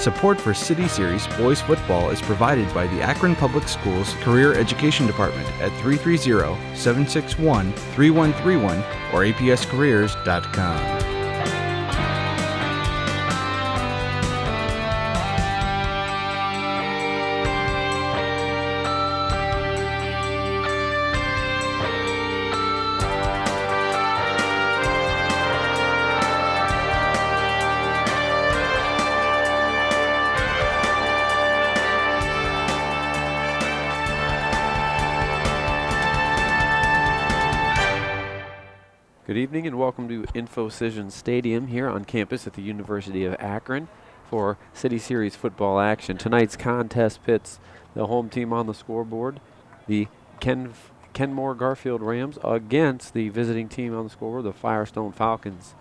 Support for City Series Boys Football is provided by the Akron Public Schools Career Education Department at 330-761-3131 or apscareers.com. Good evening and welcome to Infocision Stadium here on campus at the University of Akron for City Series football action. Tonight's contest pits the home team on the scoreboard, the Kenmore-Garfield Rams, against the visiting team on the scoreboard, the Firestone Falcons.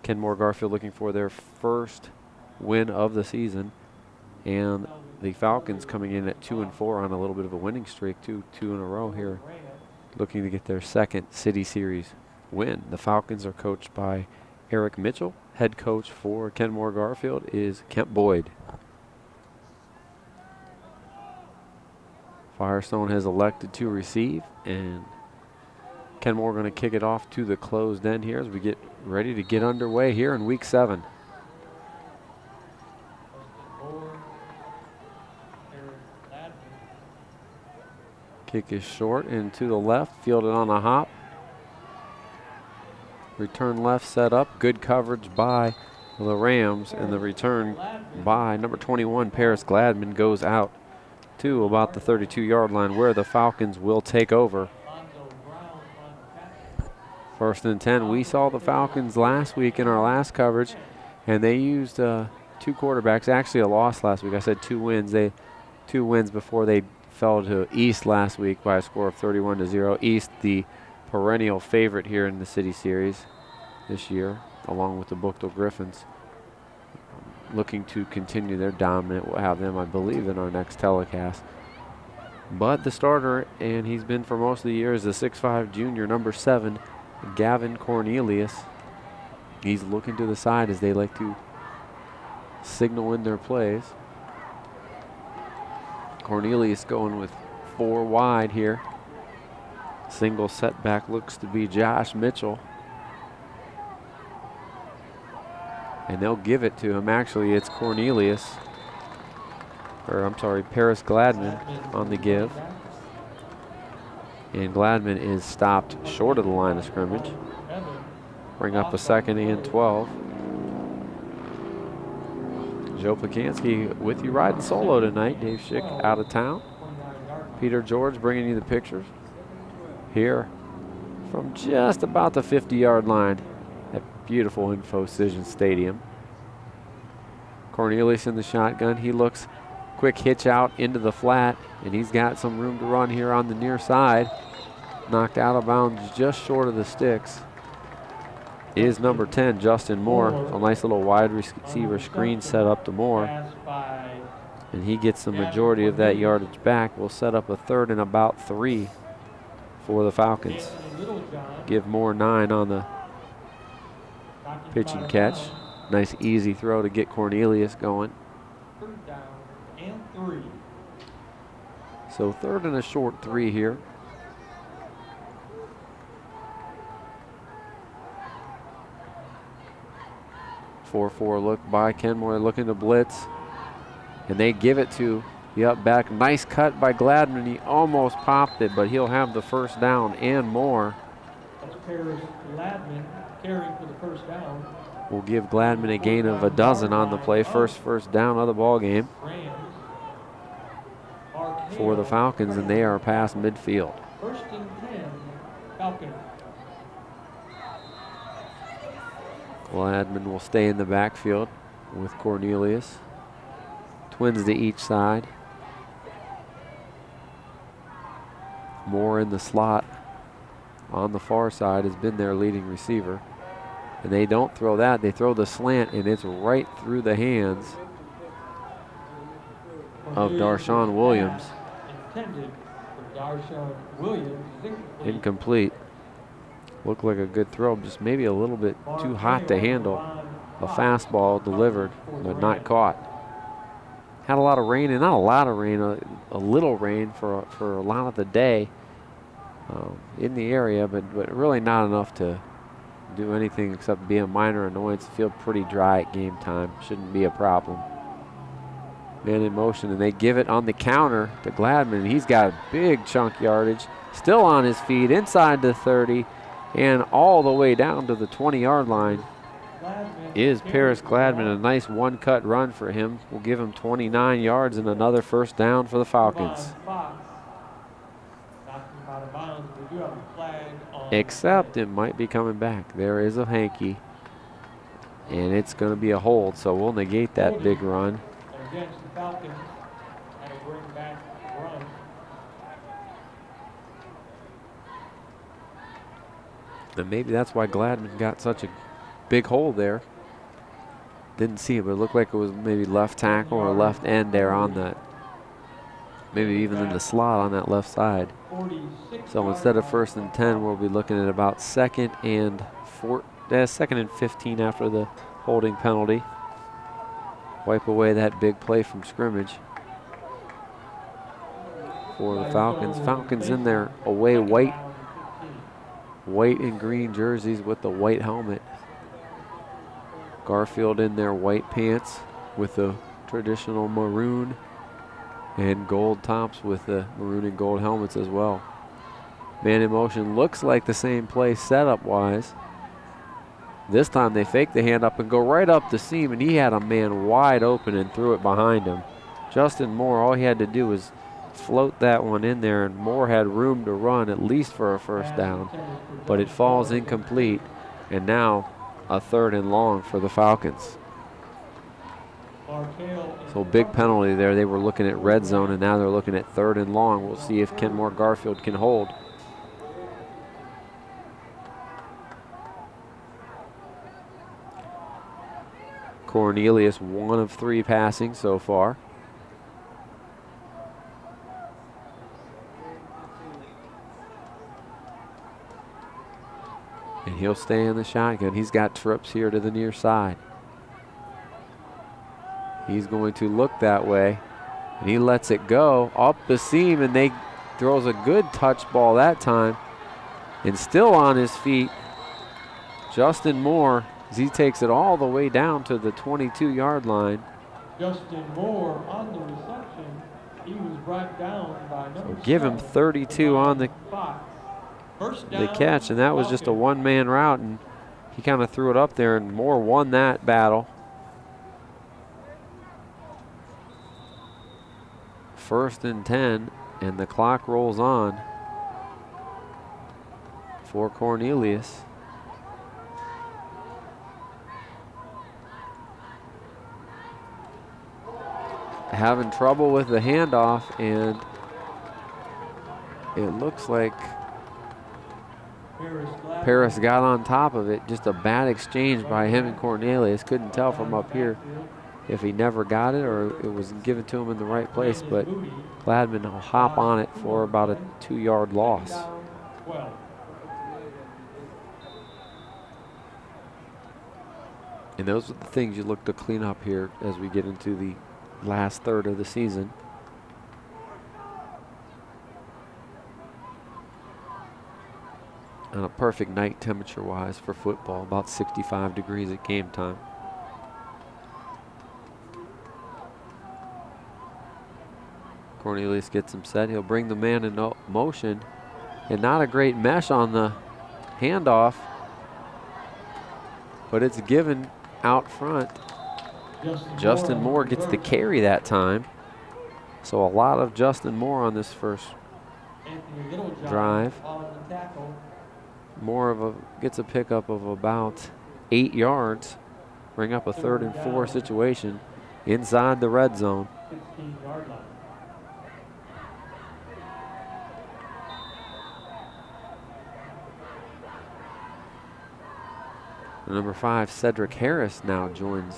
Kenmore-Garfield looking for their first win of the season, and the Falcons coming in at 2-4 on a little bit of a winning streak, two in a row here, looking to get their second City Series win. The Falcons are coached by Eric Mitchell. Head coach for Kenmore-Garfield is Kemp Boyd. Firestone has elected to receive, and Kenmore going to kick it off to the closed end here as we get ready to get underway here in week 7. Kick is short and to the left, fielded on a hop. Return left set up, good coverage by the Rams, and the return by number 21, Paris Gladman, goes out to about the 32-yard line where the Falcons will take over. 1st and 10. We saw the Falcons last week in our last coverage, and they used 2 quarterbacks. Actually a loss last week. I said 2 wins. 2 wins before they fell to East last week by a score of 31-0. East, the perennial favorite here in the City Series this year, along with the Bookdale Griffins, looking to continue their dominant. We'll have them, I believe, in our next telecast. But the starter, and he's been for most of the year, is the 6'5 junior, number 7, Gavin Cornelius. He's looking to the side as they like to signal in their plays. Cornelius going with 4 wide here. Single setback looks to be Josh Mitchell. And they'll give it to him. Actually, it's Paris Gladman on the give. And Gladman is stopped short of the line of scrimmage. Bring up a 2nd and 12. Joe Plakansky with you riding solo tonight. Dave Schick out of town. Peter George bringing you the pictures here from just about the 50-yard line at beautiful Infocision Stadium. Cornelius in the shotgun. He looks quick hitch out into the flat, and he's got some room to run here on the near side. Knocked out of bounds just short of the sticks is number 10, Justin Moore. A nice little wide receiver screen set up to Moore, and he gets the majority of that yardage back. We'll set up a 3rd and about 3 for the Falcons. Give Moore 9 on the pitch and catch. Nice easy throw to get Cornelius going. 3rd down and 3. So 3rd and a short 3 here. Four look by Kenmore, looking to blitz, and they give it to the up back. Nice cut by Gladman. He almost popped it, but he'll have the 1st down and more. That's Paris Gladman carrying for the 1st down. Will give Gladman a gain of 12 on the play. First down of the ball game for the Falcons, and they are past midfield. 1st and 10, Falcons. Gladman will stay in the backfield with Cornelius. Twins to each side. Moore in the slot on the far side has been their leading receiver. And they don't throw that, they throw the slant, and it's right through the hands of Darshawn Williams. Intended for Darshawn Williams. Incomplete. Looked like a good throw, just maybe a little bit too hot to handle. A fastball delivered, but not caught. had a lot of rain, and not a lot of rain, a little rain for a lot of the day in the area, but really not enough to do anything except be a minor annoyance. Feel pretty dry at game time. Shouldn't be a problem. Man in motion, and they give it on the counter to Gladman. He's got a big chunk yardage. Still on his feet, inside the 30, and all the way down to the 20-yard line is Paris Gladman. A nice one-cut run for him. Will give him 29 yards and another first down for the Falcons. Except it might be coming back. There is a hanky, and it's going to be a hold, so we'll negate that big run. Against the Falcons, and a bring back run. And maybe that's why Gladman got such a big hole there. Didn't see it, but it looked like it was maybe left tackle or left end there on that. Maybe even in the slot on that left side. So instead of 1st and 10, we'll be looking at about 2nd and 15 after the holding penalty. Wipe away that big play from scrimmage for the Falcons. Falcons in their away white and green jerseys with the white helmet. Garfield in their white pants with the traditional maroon and gold tops with the maroon and gold helmets as well. Man in motion, looks like the same play setup wise. This time they fake the hand up and go right up the seam, and he had a man wide open and threw it behind him. Justin Moore, all he had to do was float that one in there, and Moore had room to run at least for a first down, but it falls incomplete, and now a 3rd and long for the Falcons. So big penalty there. They were looking at red zone, and now they're looking at 3rd and long. We'll see if Kenmore-Garfield can hold. Cornelius, 1 of 3 passing so far. And he'll stay in the shotgun. He's got trips here to the near side. He's going to look that way, and he lets it go up the seam, and they throws a good touch ball that time. And still on his feet, Justin Moore, as he takes it all the way down to the 22-yard line. Justin Moore on the reception. He was brought down by number So give him 32 on the catch, and that was just a one-man route, and he kind of threw it up there, and Moore won that battle. 1st and 10, and the clock rolls on for Cornelius. Having trouble with the handoff, and it looks like Paris got on top of it. Just a bad exchange by him and Cornelius. Couldn't tell from up here if he never got it or it was given to him in the right place, but Gladman will hop on it for about a 2-yard loss. And those are the things you look to clean up here as we get into the last third of the season. On a perfect night temperature-wise for football, about 65 degrees at game time. Cornelius gets him set. He'll bring the man in motion, and not a great mesh on the handoff, but it's given out front. Justin Moore gets the carry that time. So a lot of Justin Moore on this first drive. Moore gets a pickup of about 8 yards. Bring up a 3rd and 4 situation inside the red zone. Number 5, Cedric Harris now joins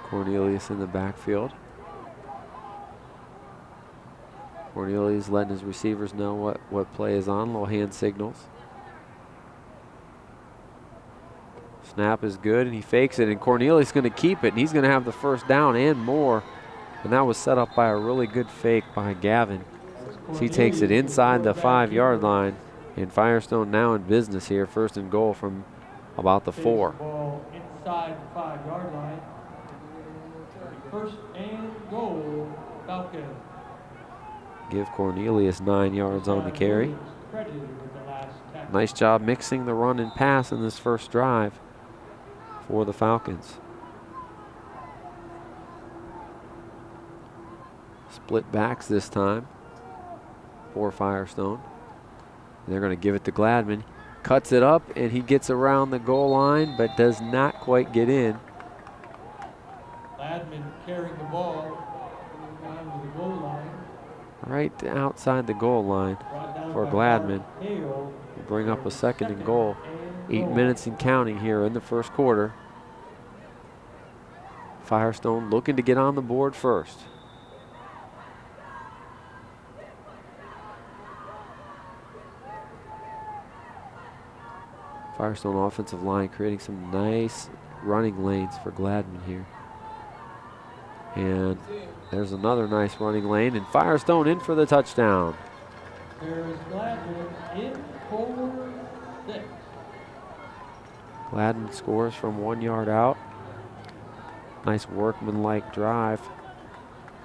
Cornelius in the backfield. Cornelius letting his receivers know what play is on, little hand signals. Snap is good, and he fakes it, and Cornelius going to keep it, and he's going to have the first down and more. And that was set up by a really good fake by Gavin. So he takes it inside the 5-yard line, and Firestone now in business here, 1st and goal from about the 4. Ball inside the 5-yard line. 1st and goal, Falcons. Give Cornelius 9 yards on the carry. Nice job mixing the run and pass in this first drive for the Falcons. Split backs this time for Firestone. They're going to give it to Gladman. Cuts it up, and he gets around the goal line, but does not quite get in. Gladman carrying the ball down to the goal line. Right outside the goal line for Gladman. We'll bring up a 2nd and goal. 8 minutes and counting here in the first quarter. Firestone looking to get on the board first. Firestone offensive line creating some nice running lanes for Gladman here. And there's another nice running lane, and Firestone in for the touchdown. There's Gladman in for 6. Gladman scores from 1 yard out. Nice workmanlike drive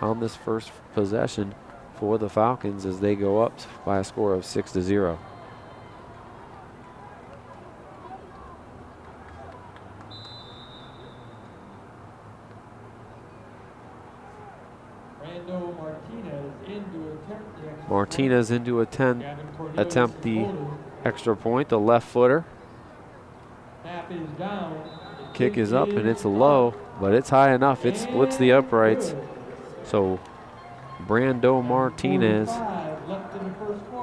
on this first possession for the Falcons as they go up by a score of 6-0. Martinez in to attempt the extra point, the left footer. Kick is up and it's low, but it's high enough. It splits the uprights. So Brando Martinez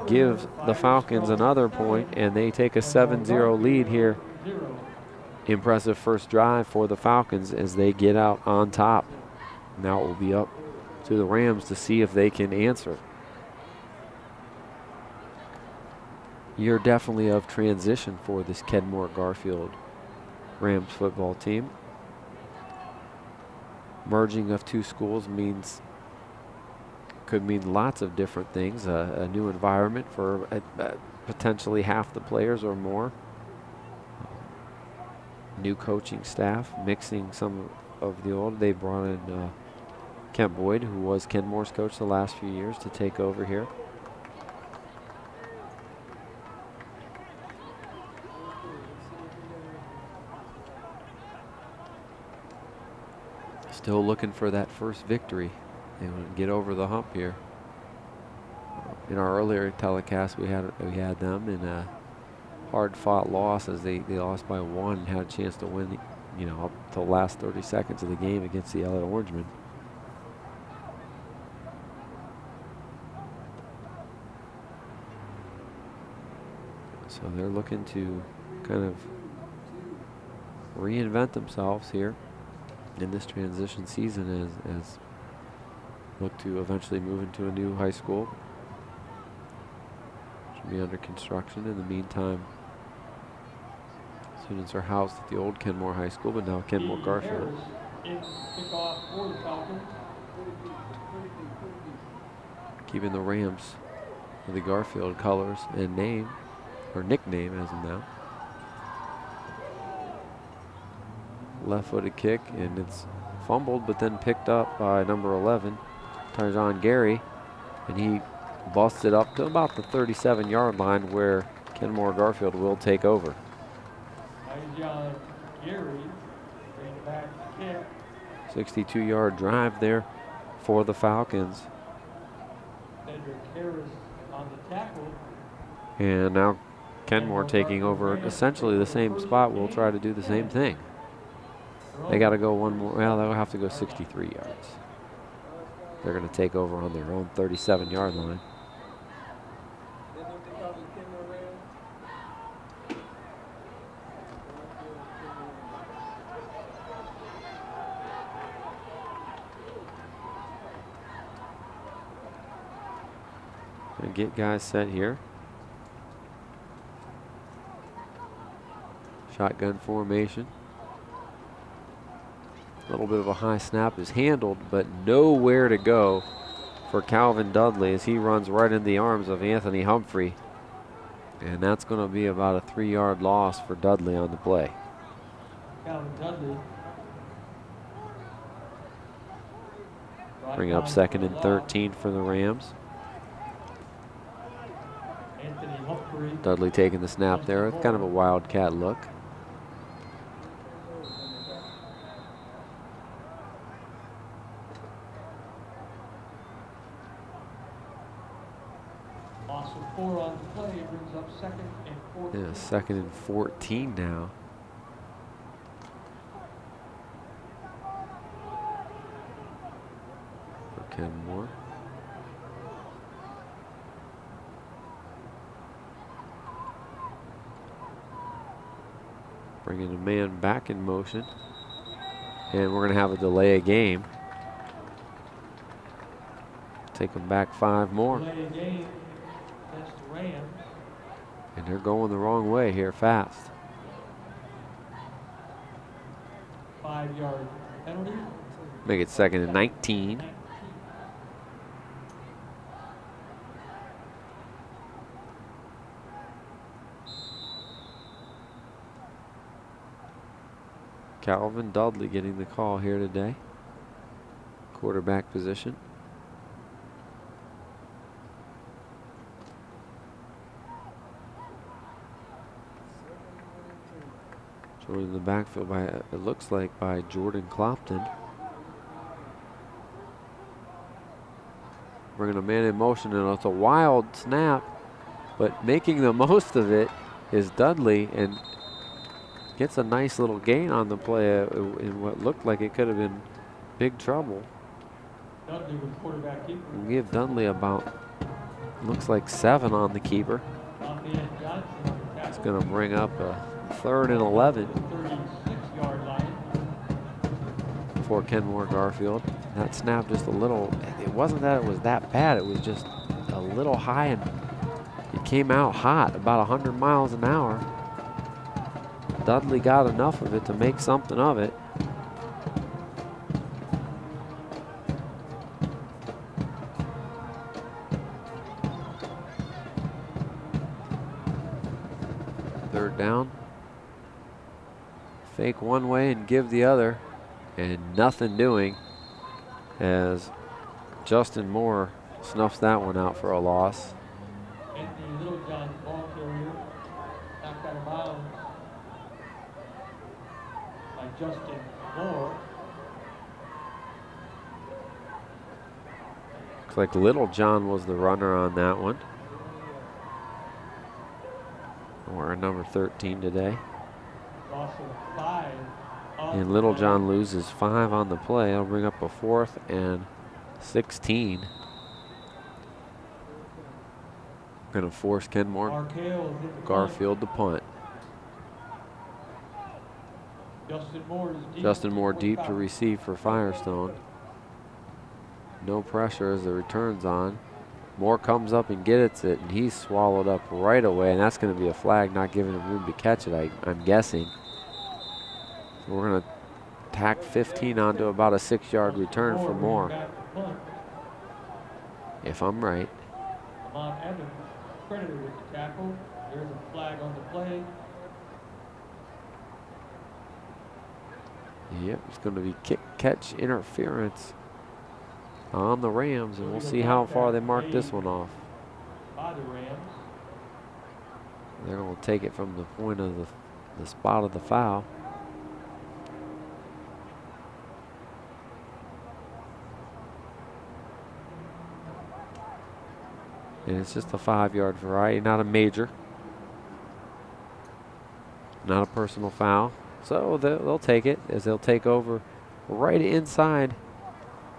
gives the Falcons another point, and they take a 7-0 lead here. Impressive first drive for the Falcons as they get out on top. Now it will be up to the Rams to see if they can answer. Year definitely of transition for this Kenmore-Garfield Rams football team. Merging of two schools could mean lots of different things. A new environment for potentially half the players or more. New coaching staff, mixing some of the old. They brought in Kent Boyd, who was Kenmore's coach the last few years, to take over here. Still looking for that first victory. They want to get over the hump here. In our earlier telecast, we had them in a hard-fought loss as they lost by 1 and had a chance to win, up to the last 30 seconds of the game against the Elliott Orangemen. So they're looking to kind of reinvent themselves here in this transition season as look to eventually move into a new high school. Should be under construction. In the meantime, students are housed at the old Kenmore High School, but now Kenmore-Garfield. Keeping the Rams with the Garfield colors and name, or nickname as of now. Left-footed kick, and it's fumbled, but then picked up by number 11, Tarjan Gary, and he busts it up to about the 37-yard line where Kenmore-Garfield will take over. Tarjan Gary, bring back the kick. 62-yard drive there for the Falcons. Cedric Harris on the tackle. And now Kenmore taking over essentially the same spot. We'll try to do the same thing. They got to go one more. Well, they'll have to go 63 yards. They're going to take over on their own 37-yard line. Going to get guys set here. Shotgun formation. A little bit of a high snap is handled, but nowhere to go for Calvin Dudley as he runs right in the arms of Anthony Humphrey. And that's going to be about a 3-yard loss for Dudley on the play. Calvin Dudley. Bring up 2nd and 13 for the Rams. Anthony Humphrey. Dudley taking the snap there with kind of a wildcat look. Loss of 4 on the play brings up 2nd and 14. Yeah, 2nd and 14 now. For Kenmore. Bringing a man back in motion. And we're going to have a delay of game. Take them back 5 more. Delay of game against the Rams. And they're going the wrong way here fast. 5-yard penalty. Make it 2nd and 19. Calvin Dudley getting the call here today. Quarterback position. Joined in the backfield by, it looks like, by Jordan Clopton. Bringing a man in motion, and it's a wild snap, but making the most of it is Dudley, and gets a nice little gain on the play in what looked like it could have been big trouble. Dudley with quarterback keeper. We give Dudley about, looks like 7 on the keeper. It's going to bring up a 3rd and 11 36-yard line for Kenmore-Garfield. That snap just a little, it wasn't that it was that bad, it was just a little high, and it came out hot, about 100 miles an hour. Dudley got enough of it to make something of it. Third down. Fake one way and give the other, and nothing doing as Justin Moore snuffs that one out for a loss. Anthony Littlejohn, ball carrier, knocked out of bounds by Justin Moore. Looks like Littlejohn was the runner on that one. We're number 13 today. Loss of 5. And Littlejohn loses 5 on the play. It'll bring up a 4th and 16. Going to force Kenmore-Garfield to punt. Justin Moore deep to receive for Firestone. No pressure as the return's on. Moore comes up and gets it, and he's swallowed up right away, and that's going to be a flag, not giving him room to catch it, I'm guessing. So we're going to tack 15 onto about a 6-yard return for Moore, if I'm right. Lamont Evans credited with the tackle. There's a flag on the play. Yep, it's going to be kick catch interference on the Rams, and we'll see how far they mark this one off. By the Rams. They're going to take it from the point of the spot of the foul. And it's just a 5-yard variety, not a major. Not a personal foul. So they'll take it, as they'll take over right inside,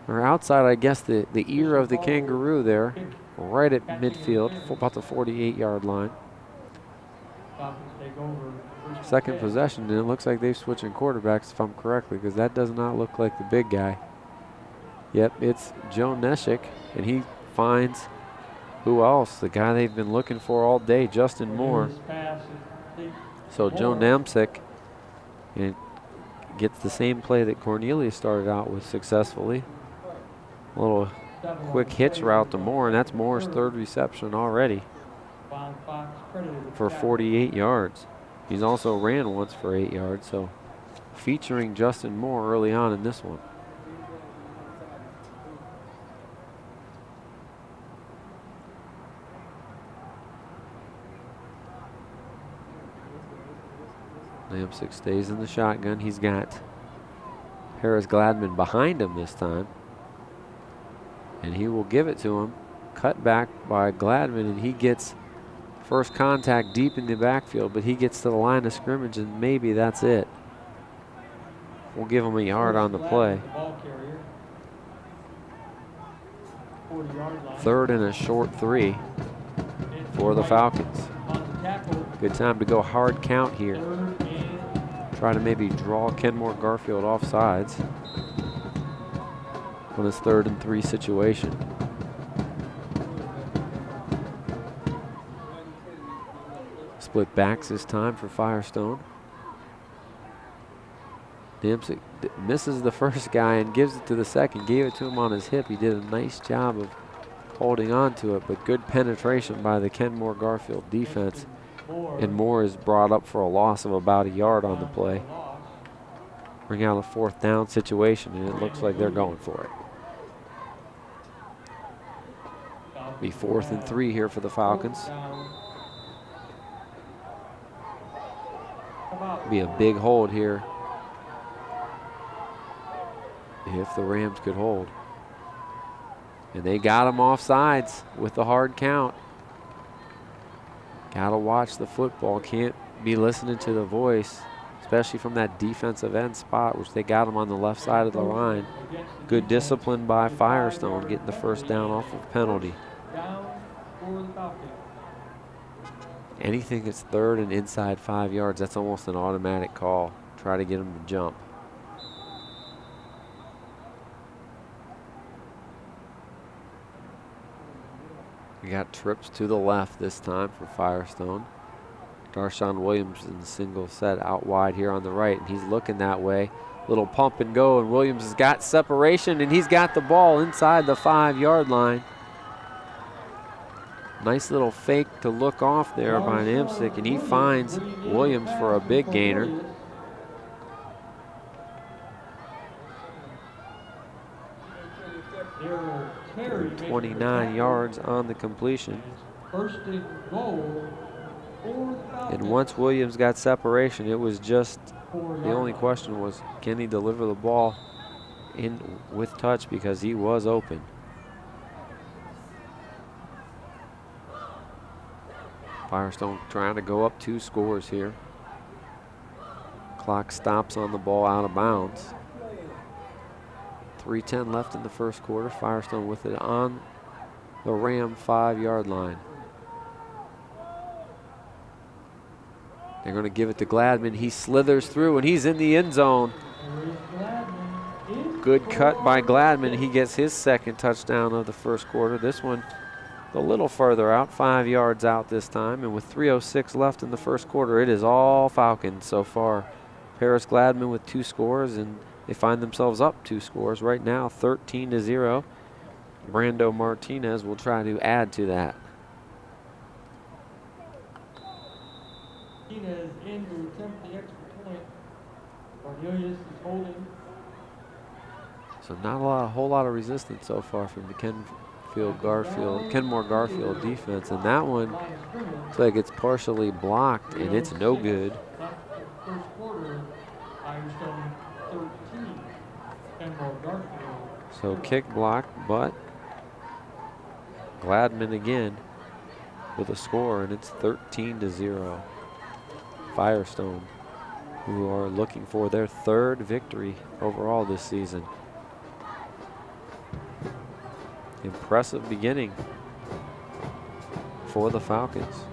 or outside, I guess, the ear of the kangaroo there, right at midfield, about the 48-yard line. Second possession, and it looks like they're switching quarterbacks, if I'm correctly, because that does not look like the big guy. Yep, it's Joe Neshek, and he finds who else? The guy they've been looking for all day, Justin Moore. So Joe Namsick And gets the same play that Cornelius started out with successfully. A little quick hitch route to Moore, and that's Moore's third reception already for 48 yards. He's also ran once for 8 yards, so featuring Justin Moore early on in this one. Lamsick stays in the shotgun. He's got Harris Gladman behind him this time. And he will give it to him. Cut back by Gladman, and he gets first contact deep in the backfield, but he gets to the line of scrimmage, and maybe that's it. We'll give him a yard on the play. 3rd and a short 3 for the Falcons. Good time to go hard count here. Try to maybe draw Kenmore-Garfield off sides on his 3rd and 3 situation. Split backs this time for Firestone. Dempsey misses the first guy and gives it to the second. Gave it to him on his hip. He did a nice job of holding on to it, but good penetration by the Kenmore-Garfield defense. And Moore is brought up for a loss of about a yard on the play. Bring out a 4th down situation, and it looks like they're going for it. Be 4th and 3 here for the Falcons. Be a big hold here if the Rams could hold. And they got him off sides with the hard count. Gotta watch the football. Can't be listening to the voice, especially from that defensive end spot, which they got him on the left side of the line. Good discipline by Firestone, getting the first down off of penalty. Anything that's 3rd and inside 5 yards, that's almost an automatic call. Try to get him to jump. We got trips to the left this time for Firestone. Darshawn Williams in single set out wide here on the right, and he's looking that way. Little pump and go, and Williams has got separation, and he's got the ball inside the 5-yard line. Nice little fake to look off there by Namsick, and he finds Williams for a big gainer. For 29 yards on the completion. And once Williams got separation, it was just, the only question was, can he deliver the ball in with touch, because he was open. Firestone trying to go up 2 scores here. Clock stops on the ball out of bounds. 3:10 left in the first quarter. Firestone with it on the Ram 5-yard line. They're going to give it to Gladman. He slithers through, and he's in the end zone. Good cut by Gladman. He gets his 2nd touchdown of the first quarter. This one a little further out, 5 yards out this time. And with 3:06 left in the first quarter, it is all Falcons so far. Paris Gladman with 2 scores, and they find themselves up 2 scores right now, 13-0. Brando Martinez will try to add to that. Martinez in to attempt the extra point. Cornelius is holding. So not a whole lot of resistance so far from the Kenmore-Garfield defense, and that one looks like it's partially blocked, and it's no good. First quarter, Firestone 13, Kenmore-Garfield. So kick block, but Gladman again with a score, and it's 13-0. Firestone, who are looking for their 3rd victory overall this season. Impressive beginning for the Falcons.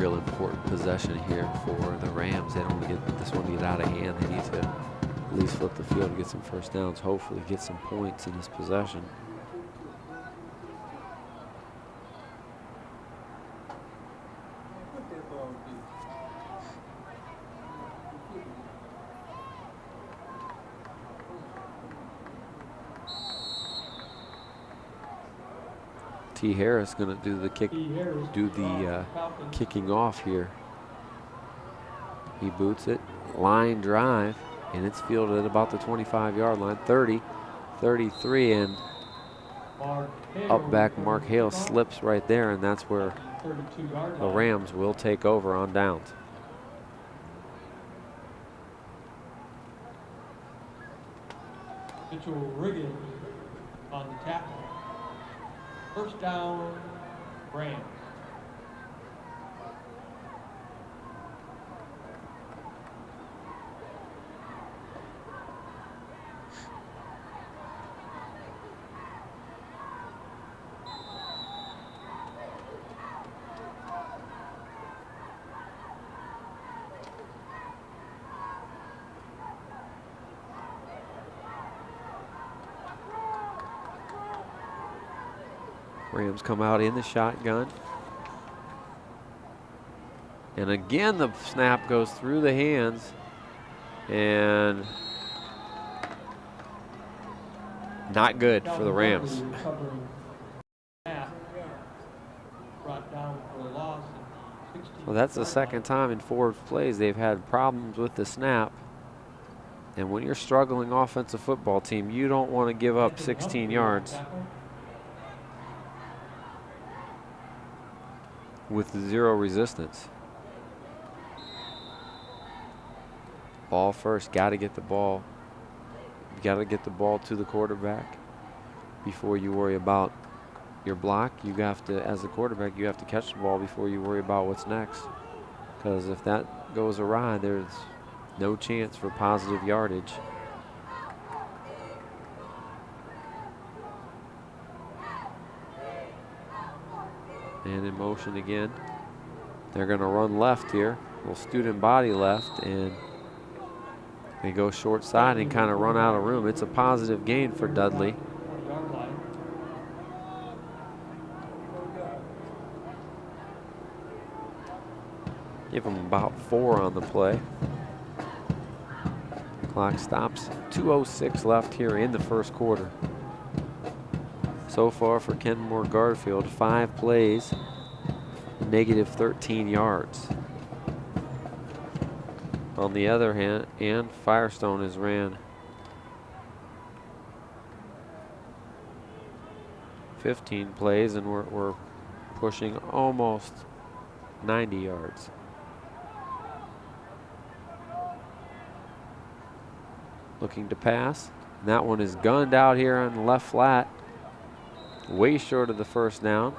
real important possession here for the Rams. They don't want to get this one to get out of hand. They need to at least flip the field and get some first downs, hopefully get some points in this possession. T. Harris going to do the kicking off here. He boots it, line drive, and it's fielded at about the 25-yard line, 30, 33, and up back Mark Hale slips right there, and that's where the Rams will take over on downs. Mitchell Riggins on the tackle. First down, Rams. Rams come out in the shotgun. And again, the snap goes through the hands. And not good for the Rams. Well, that's the second time in 4 plays they've had problems with the snap. And when you're struggling offensive football team, you don't want to give up 16 yards. With 0 resistance. Ball first, got to get the ball. You got to get the ball to the quarterback before you worry about your block. You have to, as the quarterback, you have to catch the ball before you worry about what's next. Because if that goes awry, there's no chance for positive yardage. And in motion again. They're going to run left here. Little student body left, and they go short side and kind of run out of room. It's a positive gain for Dudley. Give them about 4 on the play. Clock stops. 2:06 left here in the first quarter. So far for Kenmore-Garfield, 5 plays, negative 13 yards. On the other hand, Firestone has ran 15 plays, and we're pushing almost 90 yards. Looking to pass. And that one is gunned out here on the left flat. Way short of the first down.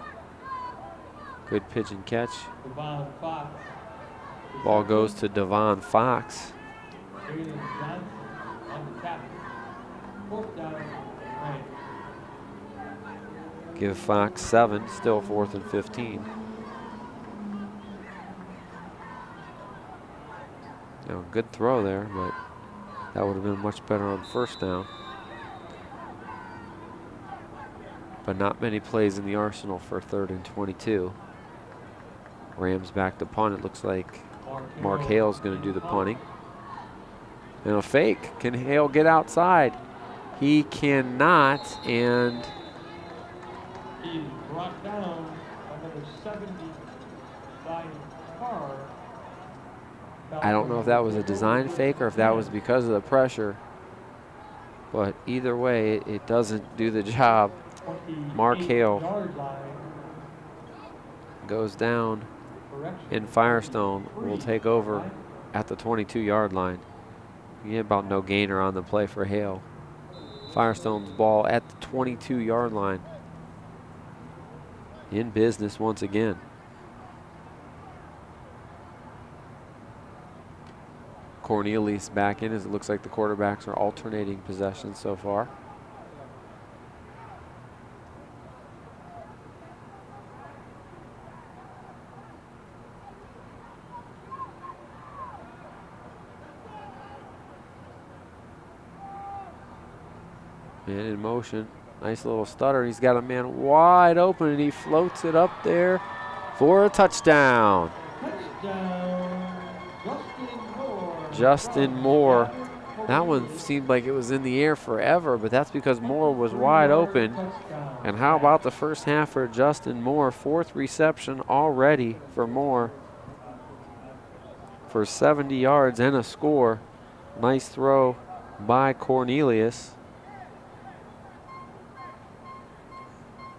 Good pitch and catch. Ball goes to Devon Fox. Give Fox 7, still 4th and 15. Now, good throw there, but that would have been much better on first down. But not many plays in the arsenal for 3rd and 22. Rams back to punt. It looks like Mark Hale's going to do the punting. And a fake. Can Hale get outside? He cannot, and he's brought down by number 70 by Carr. I don't know if that was a design fake or if that was because of the pressure. But either way, it doesn't do the job. Mark Hale goes down, and Firestone will take over at the 22-yard line. You get about no gainer on the play for Hale. Firestone's ball at the 22-yard line. In business once again. Cornelius back in as it looks like the quarterbacks are alternating possessions so far. Man in motion. Nice little stutter. He's got a man wide open, and he floats it up there for a touchdown. Justin Moore. That one seemed like it was in the air forever, but that's because Moore was wide open. And how about the first half for Justin Moore? 4th reception already for Moore for 70 yards and a score. Nice throw by Cornelius.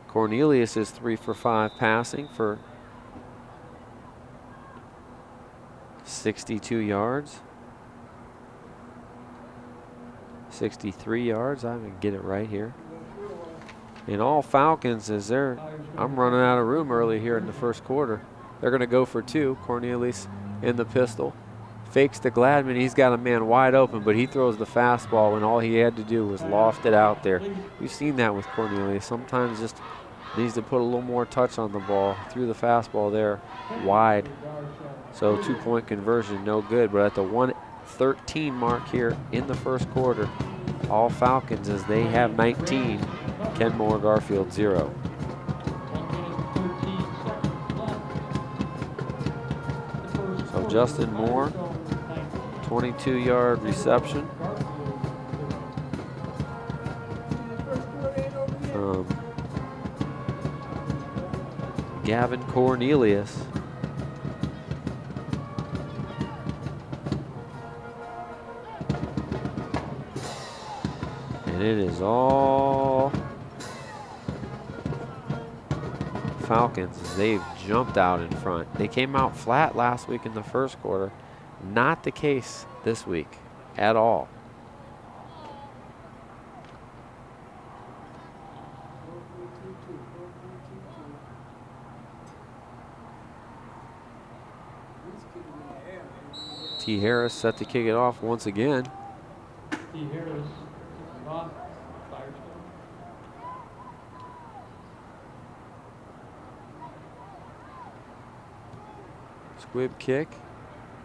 Cornelius is 3 for 5 passing for 62 yards. 63 yards. I can get it right here. And all Falcons is there. I'm running out of room early here in the first quarter. They're going to go for 2. Cornelius in the pistol. Fakes to Gladman. He's got a man wide open, but he throws the fastball when all he had to do was loft it out there. We've seen that with Cornelius. Sometimes just needs to put a little more touch on the ball. Threw the fastball there wide. So 2-point conversion, no good. But at the 1:13 mark here in the first quarter, all Falcons as they have 19, Kenmore-Garfield 0. So Justin Moore, 22-yard reception from Gavin Cornelius. And it is all Falcons. They've jumped out in front. They came out flat last week in the first quarter. Not the case this week at all. T. Harris set to kick it off once again. T. Harris off Firestone. Squib kick,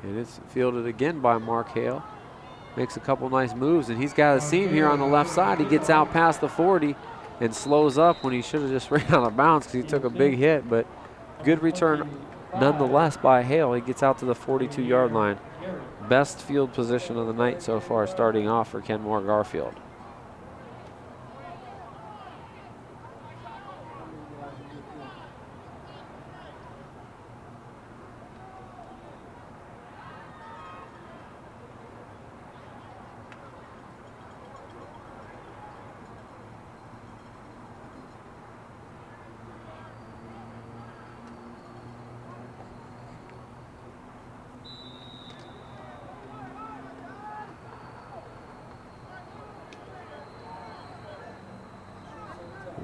and it's fielded again by Mark Hale. Makes a couple nice moves, and he's got a seam here on the left side. He gets out past the 40 and slows up when he should have just ran out of bounds because he took a big hit, but good return nonetheless by Hale. He gets out to the 42-yard line. Best field position of the night so far, starting off for Kenmore-Garfield.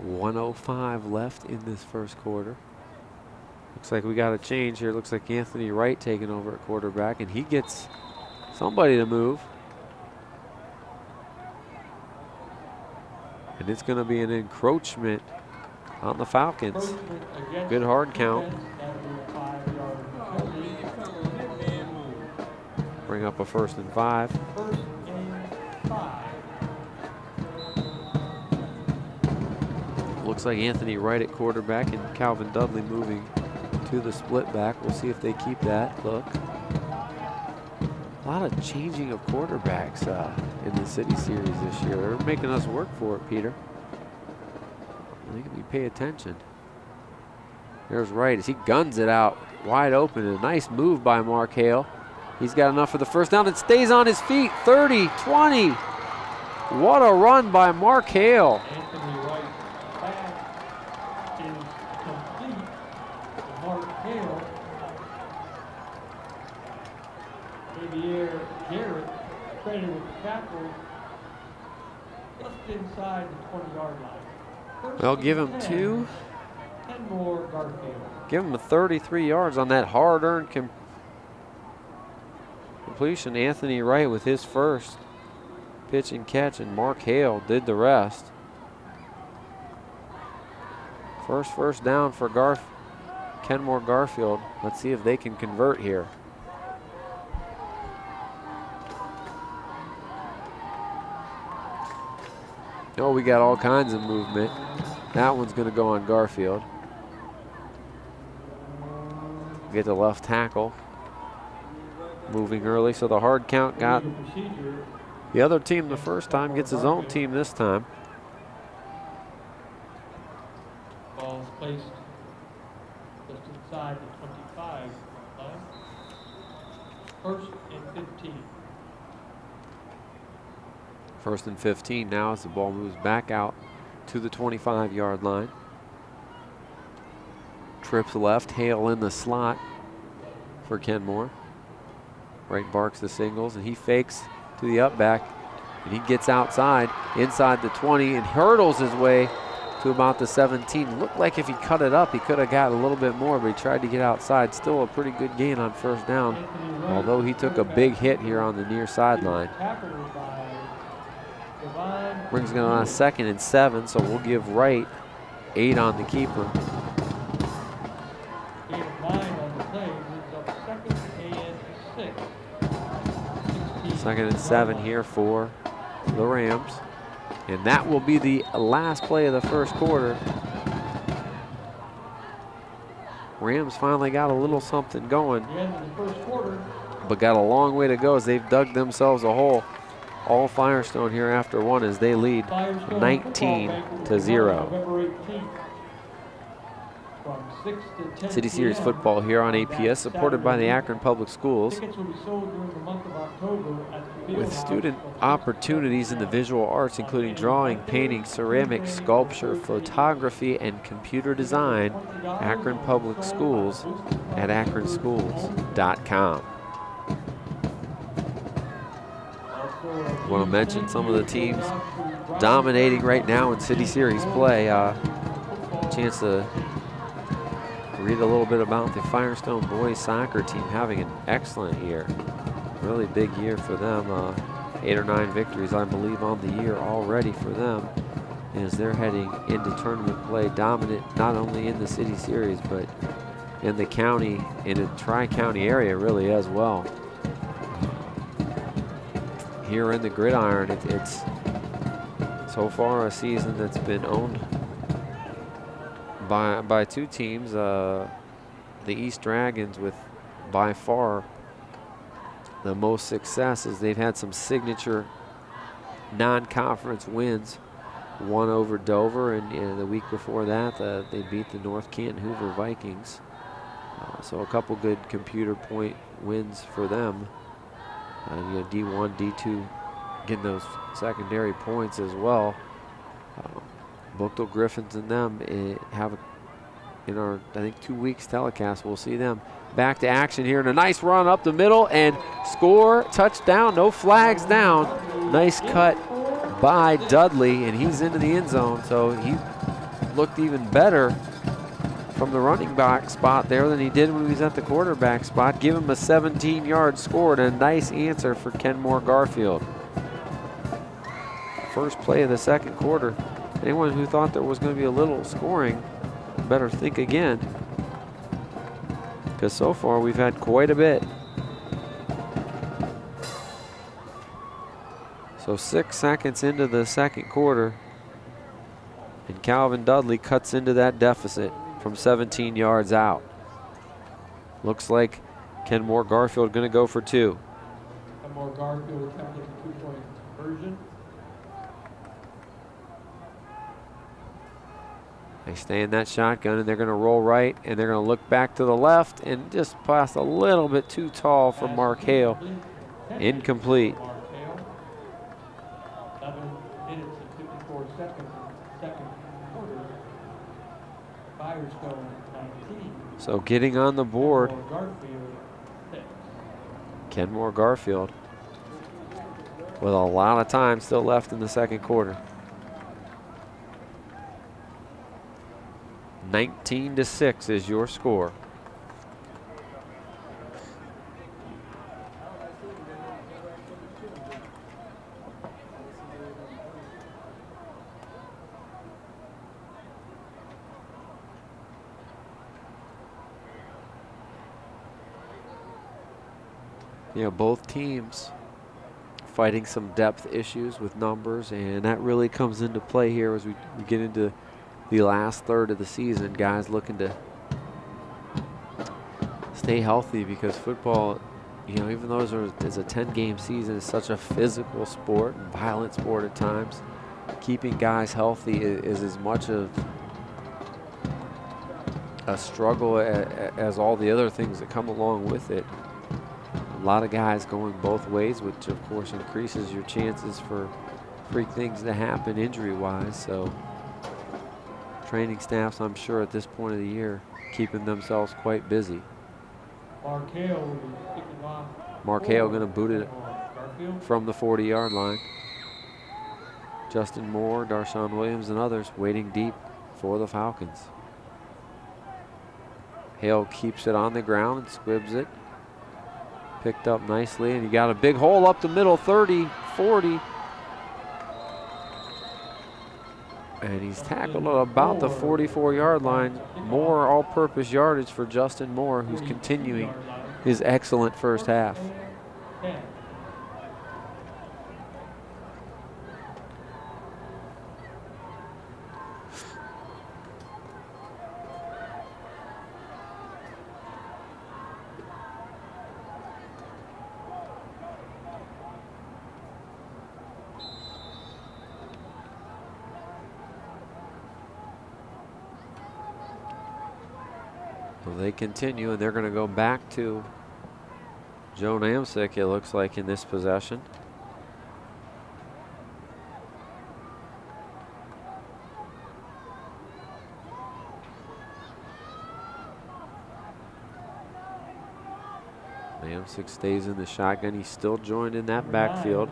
.105 left in this first quarter. Looks like we got a change here. Looks like Anthony Wright taking over at quarterback, and he gets somebody to move. And it's going to be an encroachment on the Falcons. Good hard count. Bring up a 1st and 5. Looks like Anthony Wright at quarterback and Calvin Dudley moving to the split back. We'll see if they keep that look. A lot of changing of quarterbacks in the City Series this year. They're making us work for it, Peter. I think we pay attention. There's Wright as he guns it out wide open. A nice move by Mark Hale. He's got enough for the first down and stays on his feet. 30, 20. What a run by Mark Hale. Anthony Wright pass is complete. Mark Hale. Xavier Garrett traded with the tackle just inside the 20-yard line. They'll give him 2. Kenmore-Garfield. Give him a 33 yards on that hard-earned completion. Anthony Wright with his first pitch and catch, and Mark Hale did the rest. First down for Kenmore-Garfield. Let's see if they can convert here. Oh, we got all kinds of movement. That one's going to go on Garfield. Get the left tackle moving early, so the hard count got the other team the first time, gets his own team this time. Ball is placed just inside the 25 line. First and 15. First and 15 now as the ball moves back out to the 25-yard line. Trips left, Hale in the slot for Kenmore. Right barks the signals, and he fakes to the up back, and he gets outside, inside the 20, and hurdles his way to about the 17. Looked like if he cut it up, he could have got a little bit more, but he tried to get outside. Still a pretty good gain on first down, although he took a big hit here on the near sideline. Brings it on a 2nd and 7, so we'll give Wright 8 on the keeper. 8 of 9 on the play, moves up 2nd and 6. 2nd and 7 here for the Rams. And that will be the last play of the first quarter. Rams finally got a little something going, The end of the first quarter. but got a long way to go as they've dug themselves a hole. All Firestone here after one as they lead Firestone 19-0. November 18th. From 6 to 10 City Series p.m. football here on APS, supported by the Akron Public Schools, Tickets will be sold during the month of October at the Field with House student from 6 opportunities in the visual arts, including drawing, painting, ceramics, sculpture, photography, and computer design. Akron Public Schools at akronschools.com. I want to mention some of the teams dominating right now in City Series play. Chance to read a little bit about the Firestone boys soccer team having an excellent year. Really big year for them. 8 or 9 victories, I believe, on the year already for them, as they're heading into tournament play, dominant not only in the City Series, but in the county, in the tri-county area really as well. Here in the gridiron, it's so far a season that's been owned by 2 teams. The East Dragons with by far the most success, as they've had some signature non-conference wins. One over Dover, and the week before that they beat the North Canton Hoover Vikings. So a couple good computer point wins for them. D1, D2 getting those secondary points as well. Bookdale Griffins and them have in our, I think, 2 weeks telecast, we'll see them back to action here, and a nice run up the middle and score, touchdown, no flags down. Nice cut by Dudley, and he's into the end zone, so he looked even better from the running back spot there than he did when he was at the quarterback spot. Give him a 17-yard score and a nice answer for Kenmore-Garfield. First play of the second quarter. Anyone who thought there was going to be a little scoring better think again, because so far we've had quite a bit. So 6 seconds into the second quarter, and Calvin Dudley cuts into that deficit from 17 yards out. Looks like Kenmore-Garfield going to go for 2. Kenmore-Garfield attempted a 2-point conversion. They stay in that shotgun, and they're going to roll right, and they're going to look back to the left, and just pass a little bit too tall for Mark Hale. Incomplete. 11 minutes and 54 seconds in the second quarter. Firestone 19. So getting on the board, Kenmore-Garfield 6. Kenmore-Garfield with a lot of time still left in the second quarter. 19-6 is your score. Both teams fighting some depth issues with numbers, and that really comes into play here as we get into the last third of the season. Guys looking to stay healthy because football, you know, even though it's a 10-game season, it's such a physical sport, violent sport at times. Keeping guys healthy is as much of a struggle as all the other things that come along with it. A lot of guys going both ways, which of course increases your chances for freak things to happen injury-wise. So training staffs, I'm sure at this point of the year, keeping themselves quite busy. Markale will be kicking off. Markale going to boot it from the 40-yard line. Justin Moore, Darshawn Williams, and others waiting deep for the Falcons. Hale keeps it on the ground and squibs it. Picked up nicely, and you got a big hole up the middle, 30, 40. And he's tackled at about the 44-yard line. More all-purpose yardage for Justin Moore, who's continuing his excellent first half. Well, they continue, and they're going to go back to Joe Namsick, it looks like, in this possession. Namsick stays in the shotgun. He's still joined in that backfield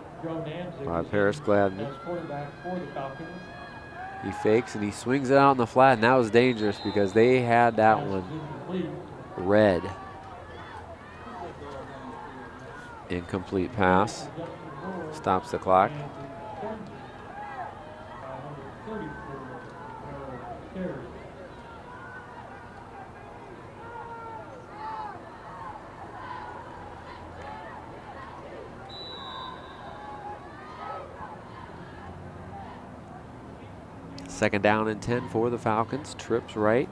by Paris Gladman. He fakes and he swings it out in the flat, and that was dangerous because they had that one red. Incomplete pass. Stops the clock. Second down and 10 for the Falcons. Trips right.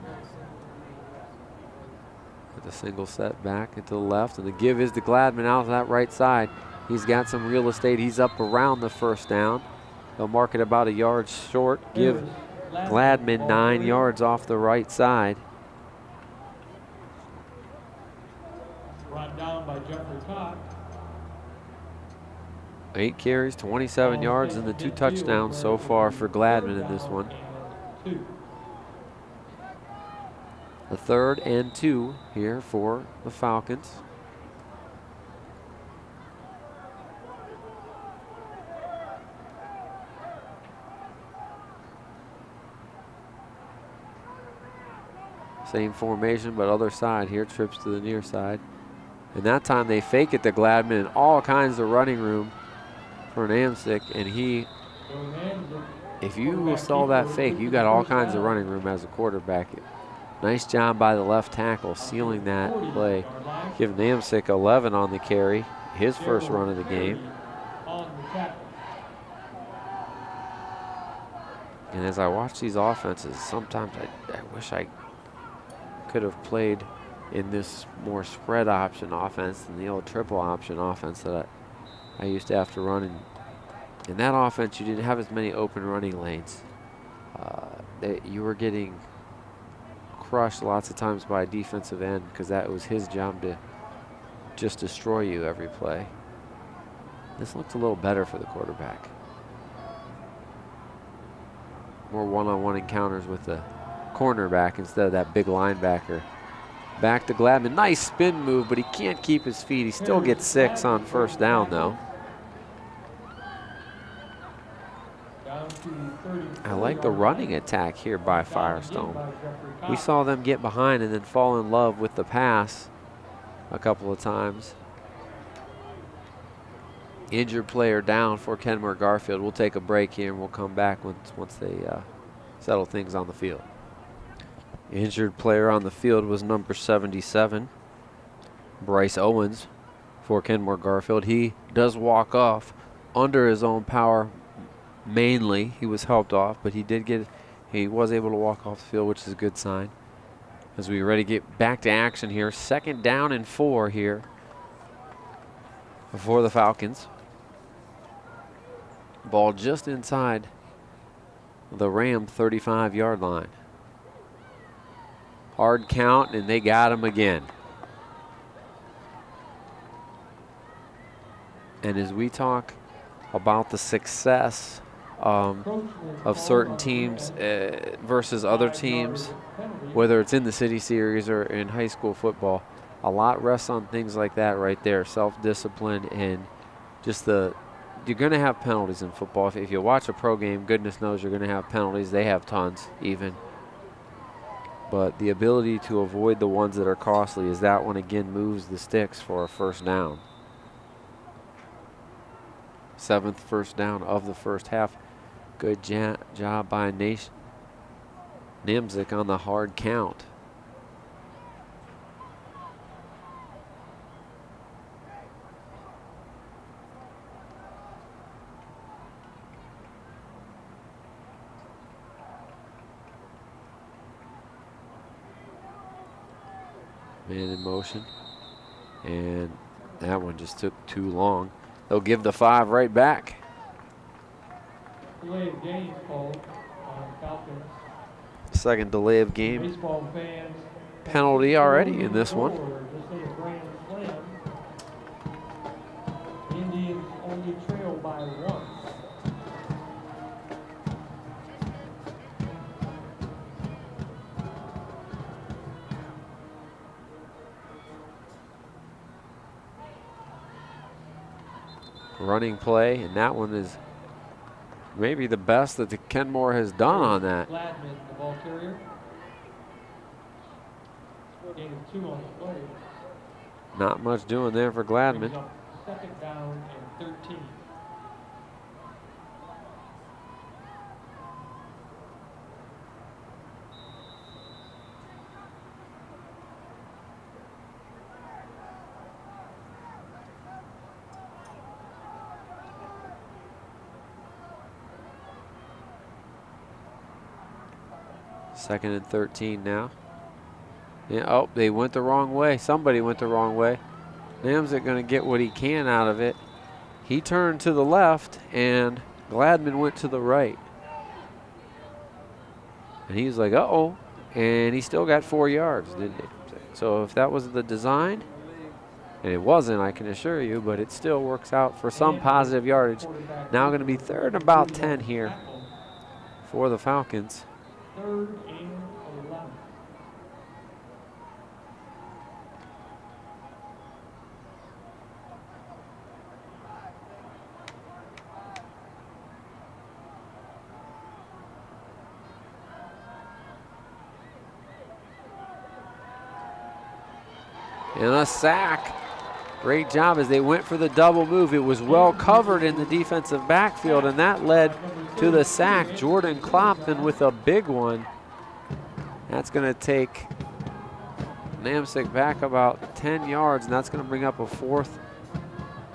With a single set back into the left. And the give is to Gladman out to that right side. He's got some real estate. He's up around the first down. They'll mark it about a yard short. Give Gladman 9 yards off the right side. Brought down by Jeffrey Cox. 8 carries, 27 yards, and the 2 touchdowns so far for Gladman in this one. The 3rd and 2 here for the Falcons. Same formation, but other side here, trips to the near side. And that time they fake it to Gladman, and all kinds of running room for Namsick, and he, if you saw that fake, you got all kinds of running room as a quarterback. Nice job by the left tackle sealing that play. Give Namsick 11 on the carry, his first run of the game. And as I watch these offenses, sometimes I wish I could have played in this more spread option offense than the old triple option offense that I used to have to run. In that offense, you didn't have as many open running lanes. You were getting crushed lots of times by a defensive end because that was his job to just destroy you every play. This looked a little better for the quarterback. More one-on-one encounters with the cornerback instead of that big linebacker. Back to Gladman. Nice spin move, but he can't keep his feet. He still gets 6 on first down, though. I like the running attack here by Firestone. We saw them get behind and then fall in love with the pass a couple of times. Injured player down for Kenmore-Garfield. We'll take a break here and we'll come back once they settle things on the field. Injured player on the field was number 77, Bryce Owens for Kenmore-Garfield. He does walk off under his own power mainly. He was helped off, but he was able to walk off the field, which is a good sign. As we ready to get back to action here. 2nd down and 4 here for the Falcons. Ball just inside the Ram 35-yard line. Hard count, and they got him again. And as we talk about the success of certain teams versus other teams, whether it's in the City Series or in high school football, a lot rests on things like that right there, self-discipline and just you're going to have penalties in football. If you watch a pro game, goodness knows you're going to have penalties. They have tons even. But the ability to avoid the ones that are costly is that one again moves the sticks for a 1st down. 7th first down of the first half. Good job by Nimzik on the hard count. Man in motion. And that one just took too long. They'll give the 5 right back. Delay of game called on Falcons. 2nd delay of game. Baseball fans. Penalty already in this one. This is a grand slam. Indians only trail by 1. Running play, and that one is maybe the best that the Kenmore has done on that. Gladman, the ball carrier. Gain of 2 on the play. Not much doing there for Gladman. Brings up 2nd down and 13. Second and 13 now. Yeah, oh, they went the wrong way. Somebody went the wrong way. Nimzik going to get what he can out of it. He turned to the left, and Gladman went to the right. And he's like, uh-oh. And he still got 4 yards, didn't he? So if that was the design, and it wasn't, I can assure you, but it still works out for some positive yardage. Now going to be 3rd and about 10 here for the Falcons. 3rd and 11. And a sack. Great job as they went for the double move. It was well covered in the defensive backfield, and that led to the sack. Jordan Kloppman with a big one. That's going to take Nimzik back about 10 yards, and that's going to bring up a 4th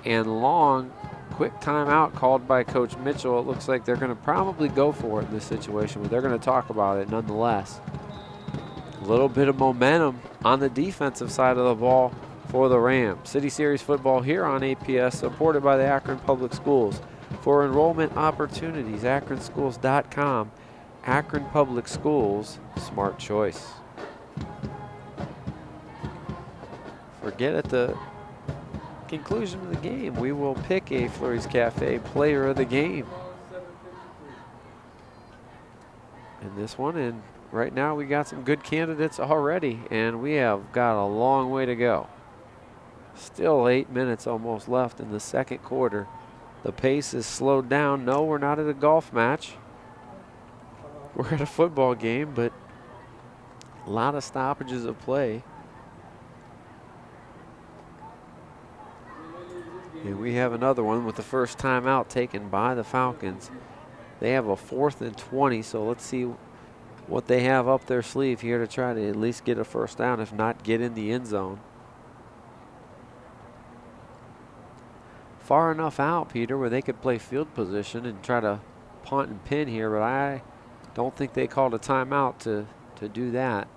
and long. Quick timeout called by Coach Mitchell. It looks like they're going to probably go for it in this situation, but they're going to talk about it nonetheless. A little bit of momentum on the defensive side of the ball for the Rams. City Series football here on APS, supported by the Akron Public Schools. For enrollment opportunities, akronschools.com. Akron Public Schools, smart choice. Forget at the conclusion of the game, we will pick a Fleury's Cafe player of the game. In this one, and right now we got some good candidates already, and we have got a long way to go. Still 8 minutes almost left in the 2nd quarter. The pace is slowed down. No, we're not at a golf match. We're at a football game, but a lot of stoppages of play. And we have another one with the first timeout taken by the Falcons. They have a 4th and 20, so let's see what they have up their sleeve here to try to at least get a first down, if not get in the end zone. far enough out, Peter, where they could play field position and try to punt and pin here, but I don't think they called a timeout to do that.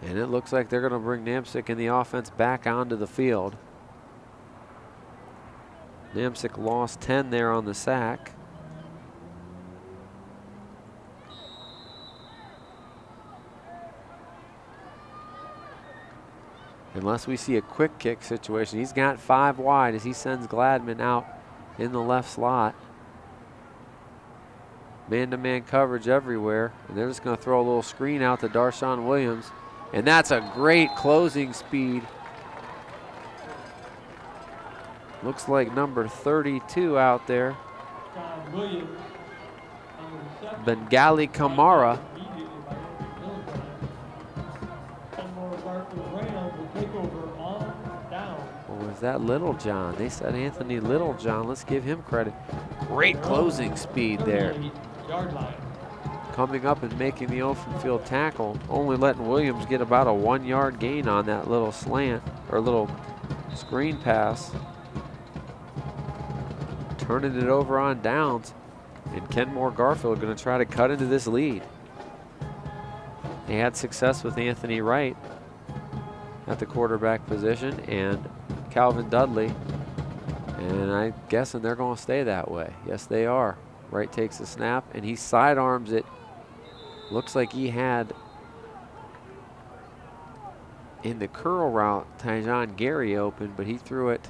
And it looks like they're going to bring Namsick and the offense back onto the field. Namsick lost 10 there on the sack. Unless we see a quick kick situation. He's got 5 wide as he sends Gladman out in the left slot. Man-to-man coverage everywhere. And they're just going to throw a little screen out to Darshawn Williams. And that's a great closing speed. Looks like number 32 out there. John Williams on the reception. Bengali Kamara. Kenmore-Garfield Rams will take over on down. Or was that Little John? They said Anthony Little John. Let's give him credit. Great closing speed there. 38-yard line. Coming up and making the open field tackle. Only letting Williams get about a 1-yard gain on that little slant or little screen pass. Turning it over on downs. And Kenmore-Garfield going to try to cut into this lead. They had success with Anthony Wright at the quarterback position and Calvin Dudley. And I'm guessing they're going to stay that way. Yes, they are. Wright takes the snap and he sidearms it. Looks like he had in the curl route Tyjon Gary open, but he threw it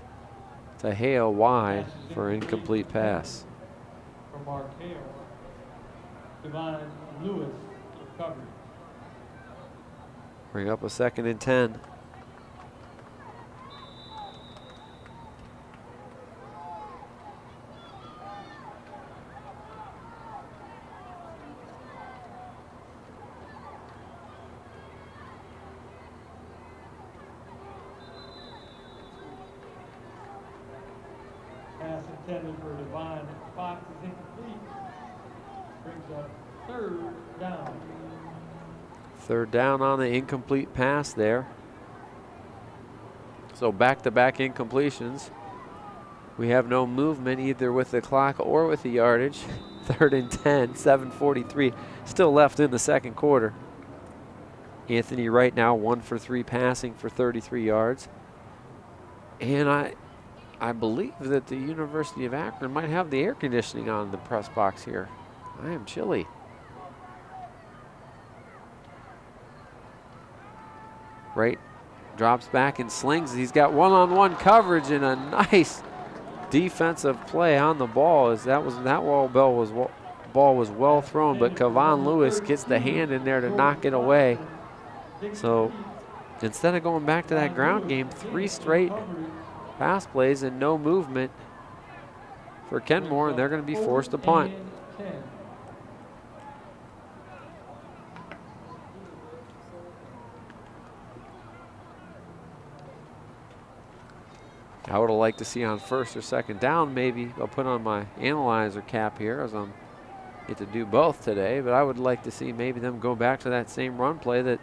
to Hale wide for an incomplete pass. For Mark Hale. Devon Lewis coverage. Bring up a 2nd and 10. Pass intended for Devon Fox is incomplete. Brings up 3rd down. 3rd down on the incomplete pass there. So back-to-back incompletions. We have no movement either with the clock or with the yardage. 3rd and 10, 7:43 still left in the 2nd quarter. Anthony Wright now 1 for 3 passing for 33 yards. And I believe that the University of Akron might have the air conditioning on in the press box here. I am chilly. Wright drops back and slings. He's got one-on-one coverage and a nice defensive play on the ball. As that ball was well thrown, but Kevon Lewis gets the hand in there to knock it away. So instead of going back to that ground game, 3 straight pass plays and no movement for Kenmore, and they're going to be forced to punt. I would have liked to see on 1st or 2nd down, maybe I'll put on my analyzer cap here as I'm get to do both today, but I would like to see maybe them go back to that same run play that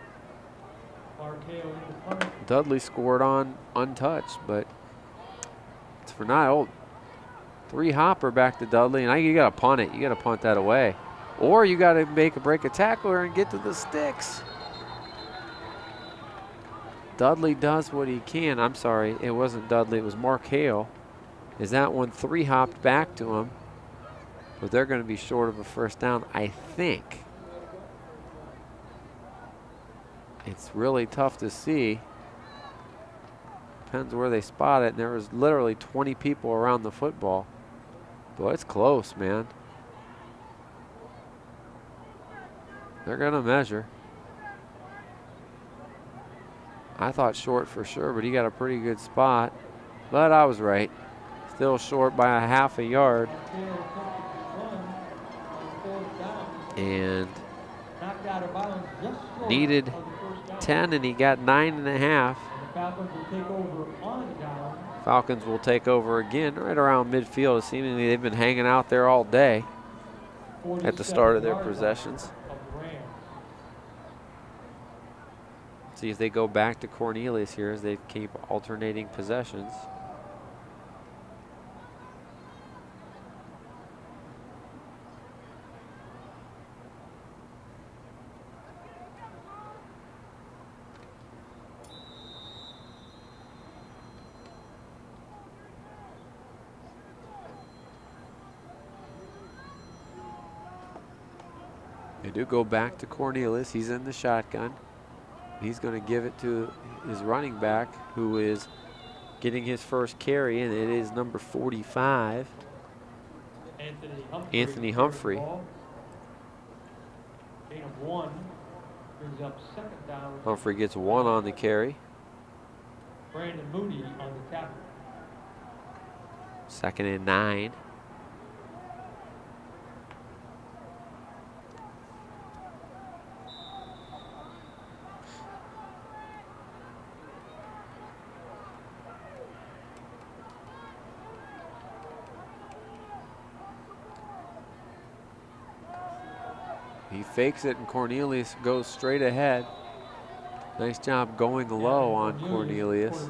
Dudley scored on untouched, but it's for now. 3-hopper back to Dudley, and you got to punt it. You got to punt that away. Or you got to break a tackler and get to the sticks. Dudley does what he can. I'm sorry, it wasn't Dudley, it was Mark Hale. Is that one 3-hopped back to him? But they're going to be short of a 1st down, I think. It's really tough to see. Depends where they spot it. And there was literally 20 people around the football. Boy, it's close, man. They're going to measure. I thought short for sure, but he got a pretty good spot. But I was right. Still short by a half a yard. And needed 10, and he got 9.5. Falcons will take over again right around midfield. Seemingly they've been hanging out there all day at the start of their possessions. See if they go back to Cornelius here as they keep alternating possessions. They do go back to Cornelius. He's in the shotgun. He's going to give it to his running back, who is getting his first carry, and it is number 45, Anthony Humphrey. Gain of 1 brings up 2nd down. Humphrey gets 1 on the carry. Brandon Moody on the tackle. 2nd and 9. He fakes it, and Cornelius goes straight ahead. Nice job going low on Cornelius.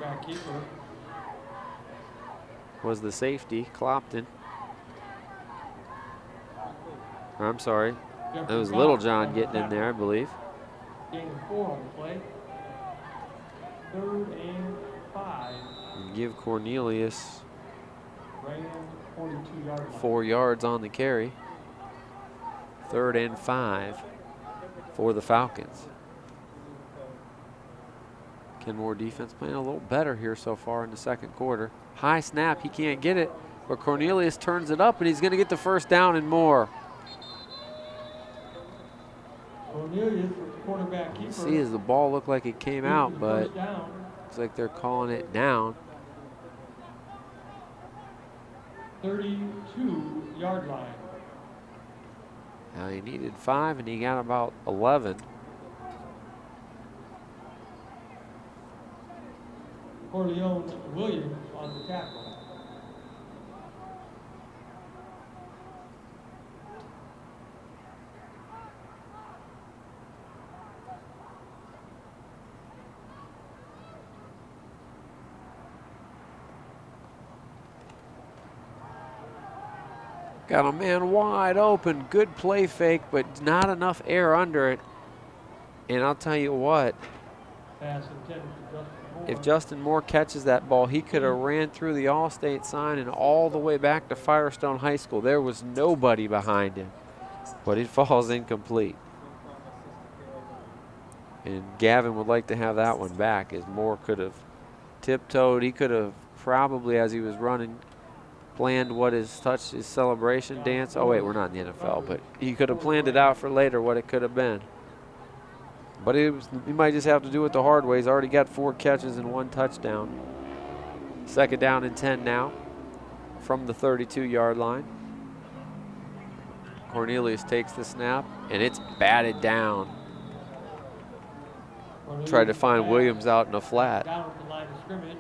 Was the safety, Clopton. I'm sorry. That was Little John getting in there, I believe. Gain of 4 on the play. 3rd and 5. And give Cornelius 42-yard line. 4 yards on the carry. 3rd and 5 for the Falcons. Kenmore defense playing a little better here so far in the 2nd quarter. High snap, he can't get it, but Cornelius turns it up, and he's going to get the 1st down and more. Cornelius, quarterback keeper. See, as the ball looked like it came out, but looks like they're calling it down. 32-yard line. Now he needed 5, and he got about 11. Corleone Williams on the tackle. Got a man wide open, good play fake, but not enough air under it. And I'll tell you what, Pass intended to Justin Moore. if Justin Moore catches that ball, he could have ran through the All-State sign and all the way back to Firestone High School. There was nobody behind him, but it falls incomplete. And Gavin would like to have that one back, as Moore could have tiptoed. He could have probably, as he was running, planned what his celebration dance. Oh wait, we're not in the NFL, but he could have planned it out for later what it could have been. But he might just have to do it the hard way. He's already got 4 catches and 1 touchdown. 2nd down and 10 now from the 32-yard line. Cornelius takes the snap, and it's batted down. Tried to find Williams out in a flat. Down at the line of scrimmage.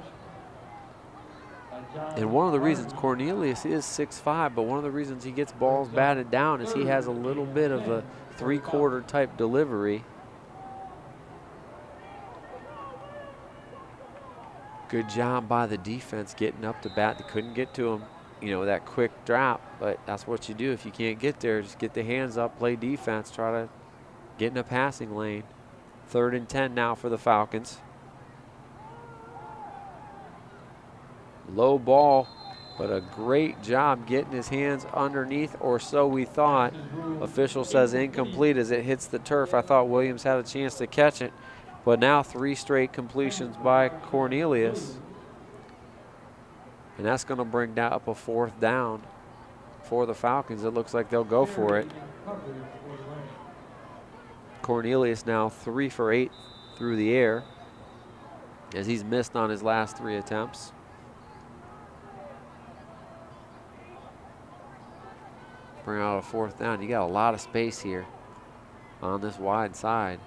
And one of the reasons Cornelius is 6'5", but one of the reasons he gets balls batted down is he has a little bit of a 3-quarter type delivery. Good job by the defense getting up to bat. They couldn't get to him, you know, that quick drop, but that's what you do. If you can't get there, just get the hands up, play defense, try to get in a passing lane. 3rd and 10 now for the Falcons. Low ball, but a great job getting his hands underneath, or so we thought. Official says incomplete as it hits the turf. I thought Williams had a chance to catch it, but now 3 straight completions by Cornelius. And that's going to bring down up a 4th down for the Falcons. It looks like they'll go for it. Cornelius now 3 for 8 through the air, as he's missed on his last 3 attempts. Bring out a 4th down. You got a lot of space here on this wide side.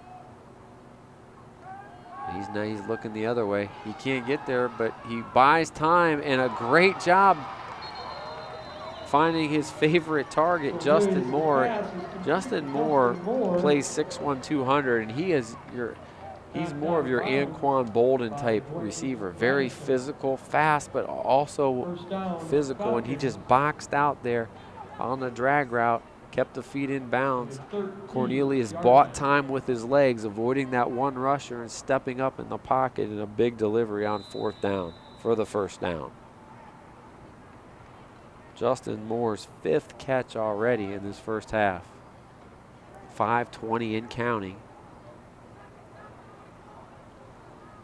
He's looking the other way. He can't get there, but he buys time, and a great job finding his favorite target, Justin Moore. Justin Moore plays 6'1", 200, and he's more of your Anquan Bolden type receiver. Very physical, fast, but also physical, and he just boxed out there on the drag route, kept the feet in bounds. Cornelius bought time with his legs, avoiding that one rusher and stepping up in the pocket in a big delivery on 4th down for the 1st down. Justin Moore's 5th catch already in this first half. 5:20 and counting.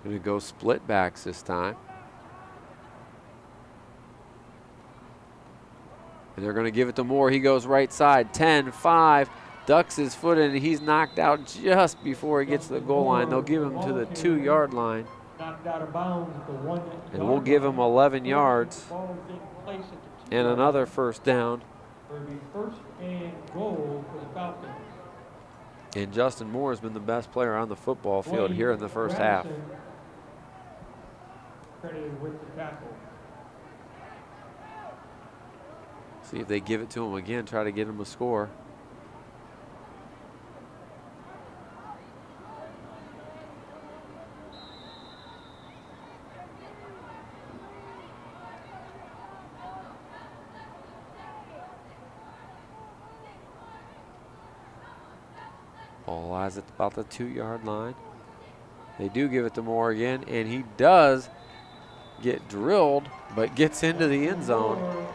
Going to go split backs this time. And they're going to give it to Moore. He goes right side, 10-5, ducks his foot in, and he's knocked out just before he gets to the goal line. They'll give him to the 2-yard line. Knocked out of bounds at the 1 yard And we'll give him 11 yards Ball being placed at the 2 and yard another line. first down. It'll be first and goal for the Falcons. And Justin Moore has been the best player on the football field here in the first half. Credited with the tackle. See if they give it to him again, try to get him a score. Ball lies at about the 2-yard line. They do give it to Moore again, and he does get drilled, but gets into the end zone.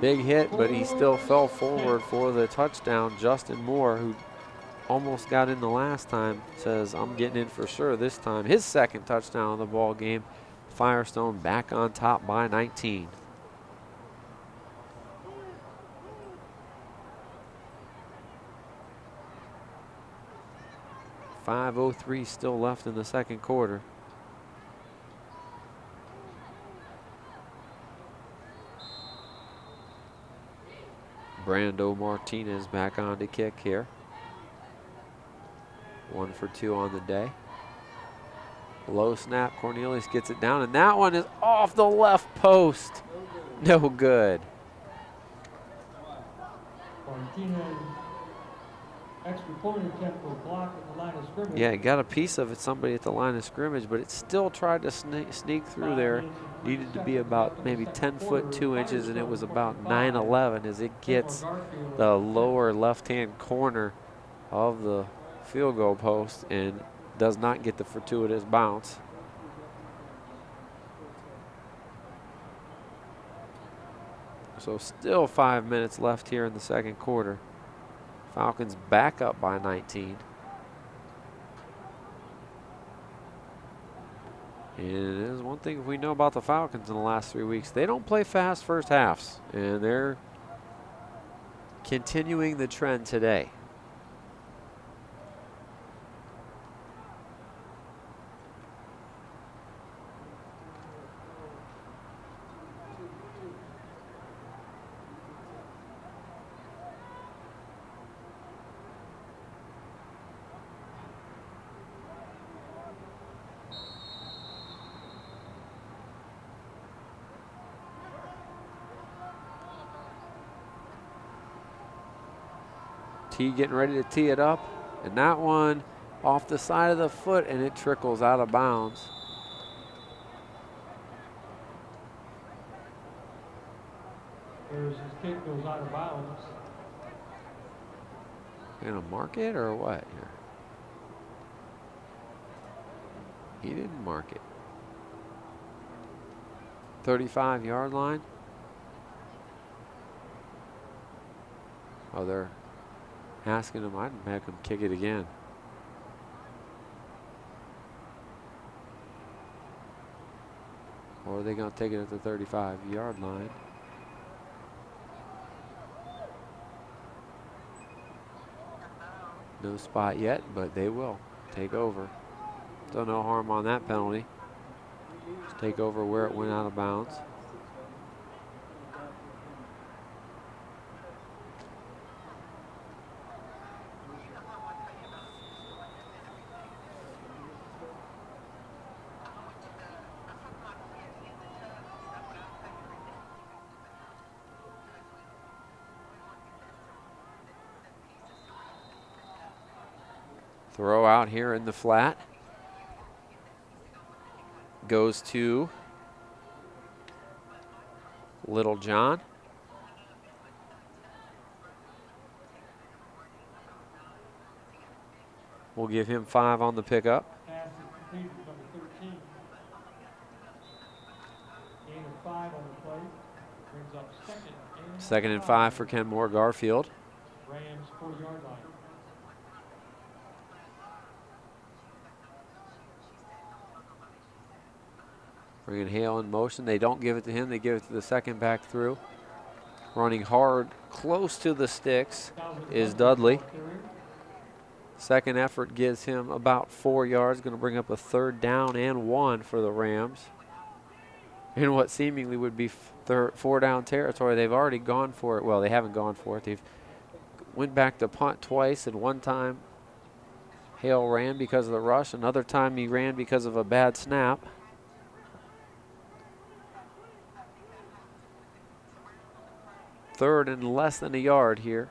Big hit, but he still fell forward for the touchdown. Justin Moore, who almost got in the last time, says, I'm getting in for sure this time. His second touchdown of the ball game. Firestone back on top by 19. .503 still left in the second quarter. Brando Martinez back on to kick here. 1 for 2 on the day. Low snap, Cornelius gets it down, and that one is off the left post. No good. Martinez, extra point attempt was blocked at the line of scrimmage. Yeah, it got a piece of it, somebody at the line of scrimmage, but it still tried to sneak through there. Needed to be about maybe 10 foot 2 inches, and it was about 9-11 as it gets the lower left-hand corner of the field goal post and does not get the fortuitous bounce. So still 5 minutes left here in the second quarter. Falcons back up by 19. And it is one thing we know about the Falcons in the last 3 weeks. They don't play fast first halves, and they're continuing the trend today. T getting ready to tee it up, and that one off the side of the foot, and it trickles out of bounds. There's his kick goes out of bounds. Gonna mark it or what here? He didn't mark it. 35-yard line. Oh, they're asking him. I'd make him kick it again. Or are they going to take it at the 35-yard line? No spot yet, but they will take over. So no harm on that penalty. Just take over where it went out of bounds. Throw out here in the flat. Goes to Little John. We'll give him 5 on the pickup. Pass is completed, number 13. Gain of 5 on the play. Brings up second and 5 for Kenmore-Garfield. Rams 4-yard line. Bringing Hale in motion. They don't give it to him. They give it to the second back through. Running hard, close to the sticks is Dudley. Second effort gives him about 4 yards. Going to bring up a 3rd down and 1 for the Rams. In what seemingly would be 4 down territory. They've already gone for it. Well, they haven't gone for it. They've went back to punt twice, and one time Hale ran because of the rush. Another time he ran because of a bad snap. Third and less than a yard here.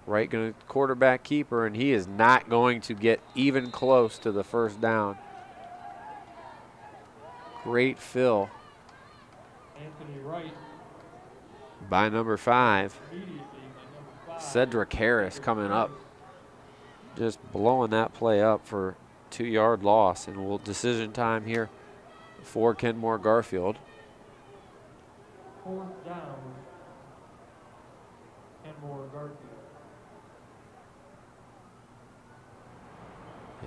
Wright going to quarterback keeper, and he is not going to get even close to the 1st down. Great fill Anthony Wright by number 5. immediately by number 5. Cedric Harris coming up, just blowing that play up for 2-yard loss, and we'll decision time here for Kenmore-Garfield. 4th down. Kenmore-Garfield.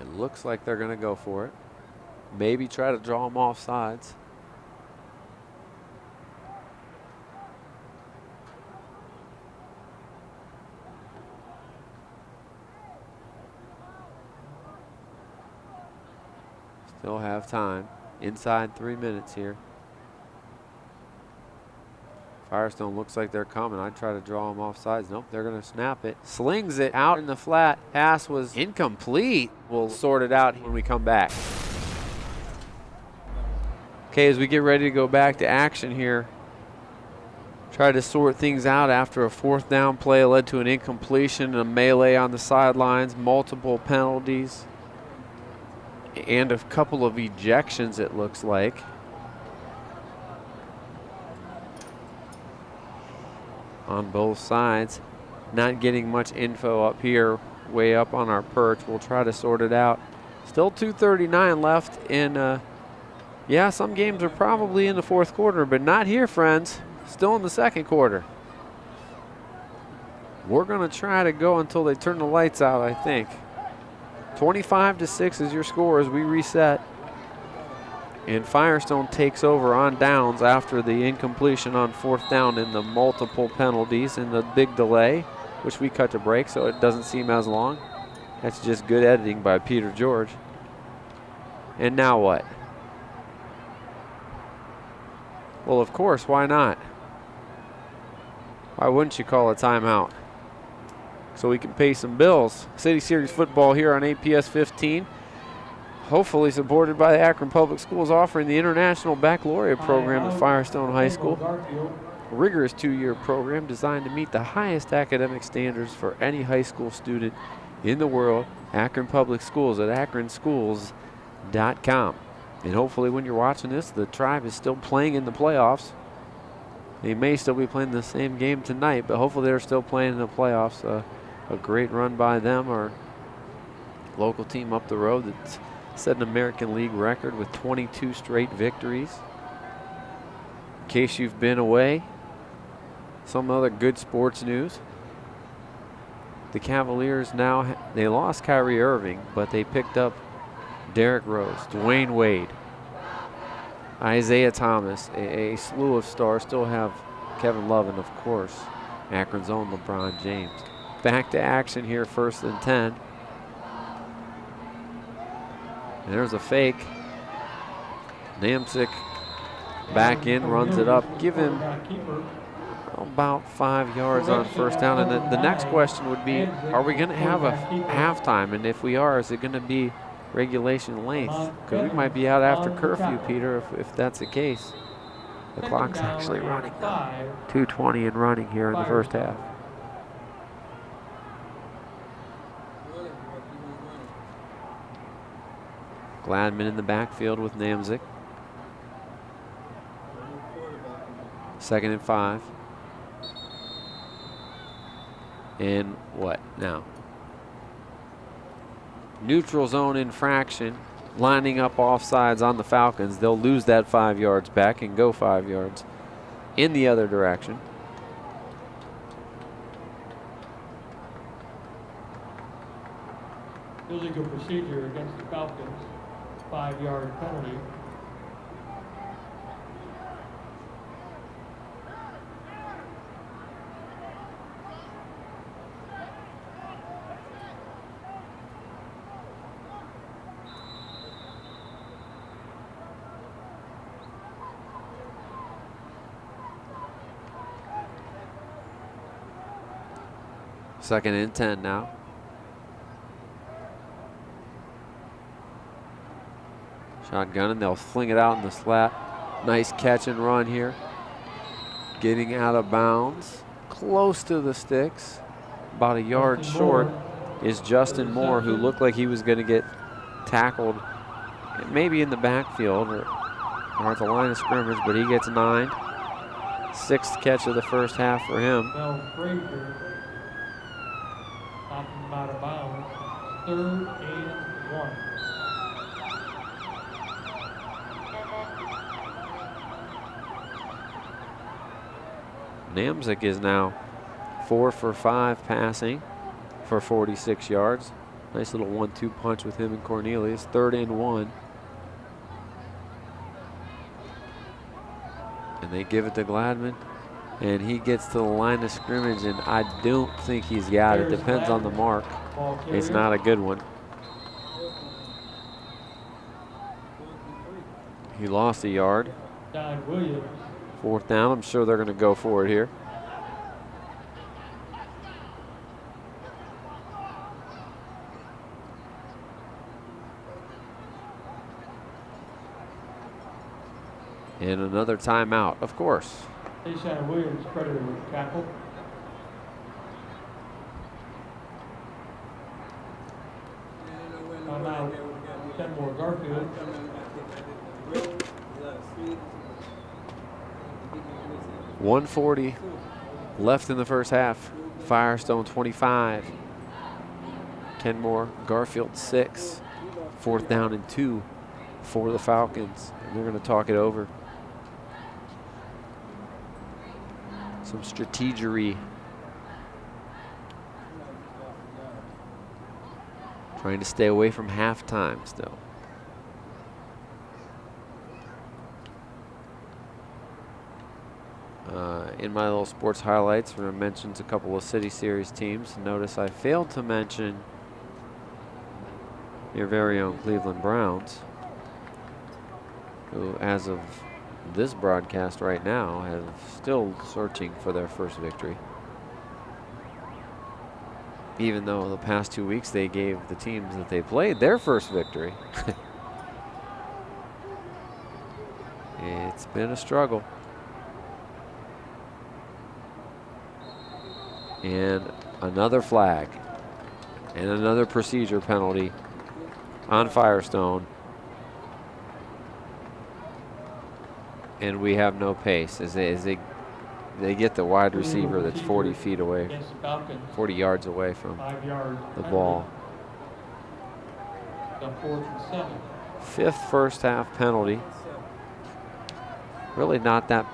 It looks like they're going to go for it. Maybe try to draw them off sides. Still have time. Inside 3 minutes here. Firestone looks like they're coming. I'd try to draw them off sides. Nope, they're going to snap it. Slings it out in the flat. Pass was incomplete. We'll sort it out when we come back. Okay, as we get ready to go back to action here, try to sort things out after a 4th down play led to an incompletion, a melee on the sidelines, multiple penalties, and a couple of ejections, it looks like. On both sides. Not getting much info up here, way up on our perch. We'll try to sort it out. Still 2:39 left in, yeah, some games are probably in the 4th quarter, but not here, friends. Still in the 2nd quarter. We're going to try to go until they turn the lights out, I think. 25-6 is your score as we reset. And Firestone takes over on downs after the incompletion on 4th down and the multiple penalties and the big delay, which we cut to break so it doesn't seem as long. That's just good editing by Peter George. And now what? Well, of course, why not? Why wouldn't you call a timeout? So we can pay some bills. City Series football here on APS 15. Hopefully supported by the Akron Public Schools, offering the International Baccalaureate program at Firestone High School. A rigorous 2-year program designed to meet the highest academic standards for any high school student in the world. Akron Public Schools at akronschools.com. And hopefully when you're watching this, the Tribe is still playing in the playoffs. They may still be playing the same game tonight, but hopefully they're still playing in the playoffs. A great run by them, our local team up the road that's set an American League record with 22 straight victories. In case you've been away, some other good sports news. The Cavaliers now, they lost Kyrie Irving, but they picked up Derrick Rose, Dwayne Wade, Isaiah Thomas, a slew of stars. Still have Kevin Love and, of course, Akron's own LeBron James. Back to action here, 1st and 10. And there's a fake. Namsick back in, runs it up. Give him about 5 yards on 1st down. And the next question would be, are we going to have a halftime? And if we are, is it going to be regulation length? Because we might be out after curfew, Peter, if that's the case. The clock's actually running now. 2:20 and running here in the 1st half. Gladman in the backfield with Namsick. 2nd and 5. And what now? Neutral zone infraction, lining up offsides on the Falcons. They'll lose that 5 yards back and go 5 yards in the other direction. Illegal procedure against the Falcons. 5-yard penalty. Second and 10 now. Shotgun, and they'll fling it out in the slat. Nice catch and run here. Getting out of bounds. Close to the sticks. About a yard short is Justin Moore, who looked like he was going to get tackled maybe in the backfield or at the line of scrimmage, but he gets 9. 6th catch of the first half for him. Mel Frazier knocking him out of bounds. 3rd and 1. Namzik is now 4 for 5 passing for 46 yards. Nice little 1-2 punch with him and Cornelius. 3rd and 1. And they give it to Gladman. And he gets to the line of scrimmage, and I don't think he's got it. Depends on the mark. It's not a good one. He lost a yard. Don Williams. 4th down. I'm sure they're going to go for it here. And another timeout, of course. Tayshawn Williams credited with tackle. Timeout. Kenmore-Garfield. 1:40 left in the first half. Firestone 25. Kenmore-Garfield 6. 4th down and 2 for the Falcons. And they're going to talk it over. Some strategery. Trying to stay away from halftime still. In my little sports highlights, where I mentioned a couple of City Series teams, notice I failed to mention your very own Cleveland Browns, who, as of this broadcast right now, have still searching for their first victory. Even though the past 2 weeks they gave the teams that they played their first victory. It's been a struggle. And another flag and another procedure penalty on Firestone. And we have no pace as they get the wide receiver that's 40 feet away, 40 yards away from the ball. 4th and 7. 5th first half penalty. Really not that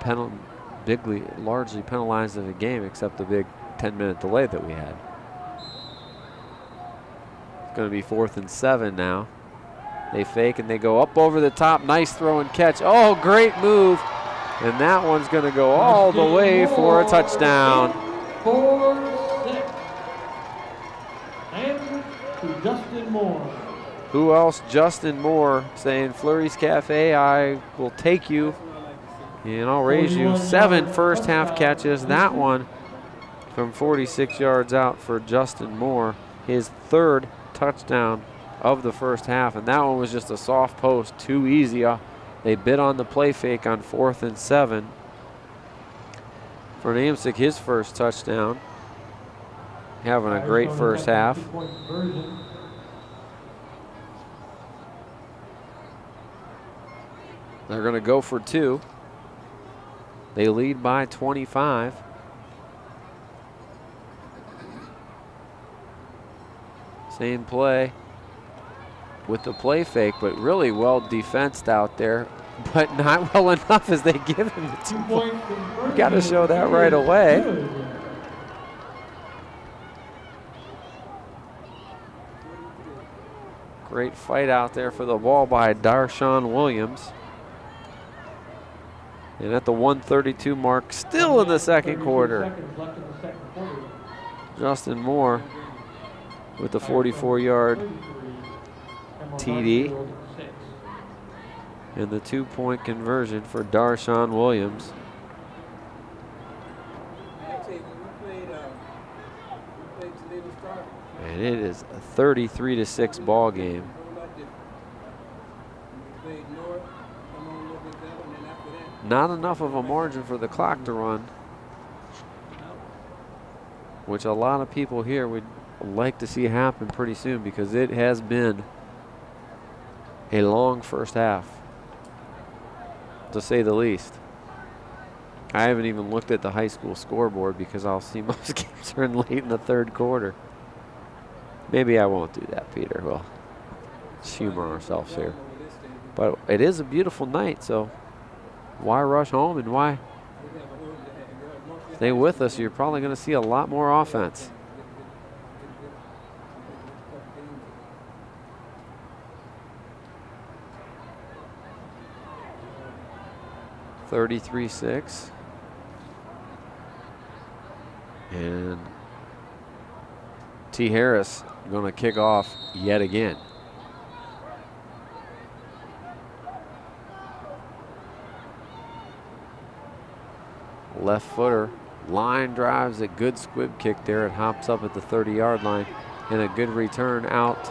largely penalized of a game, except the big 10-minute delay that we had. It's going to be 4th and 7 now. They fake and they go up over the top. Nice throw and catch. Oh, great move. And that one's going to go all the way for a touchdown. 4-6. And to Justin Moore. Who else? Justin Moore saying, Flurry's Cafe, I will take you and I'll raise you. 7 first half catches. That one from 46 yards out for Justin Moore. His 3rd touchdown of the first half. And that one was just a soft post. Too easy. They bit on the play fake on 4th and 7. For Namzik, his first touchdown. Having a great first half. They're going to go for 2. They lead by 25. Same play with the play fake, but really well defensed out there, but not well enough as they give him the 2 points. You got to show that right away. Great fight out there for the ball by Darshawn Williams. And at the 1:32 mark, still in the second quarter, Seconds left in the second quarter. Justin Moore with the 44-yard TD Kenmore-Garfield, 6. and the 2-point conversion for Darshawn Williams. And it is a 33-6 ball game. Not enough of a margin for the clock to run, which a lot of people here would like to see happen pretty soon because it has been a long first half, to say the least. I haven't even looked at the high school scoreboard because I'll see most games are in late in the third quarter. Maybe I won't do that, Peter. Well, let's humor ourselves here. But it is a beautiful night, so why rush home and why stay with us? You're probably going to see a lot more offense. (33-6). And T. Harris going to kick off yet again. Left footer, line drives, a good squib kick there. It hops up at the 30-yard line, and a good return out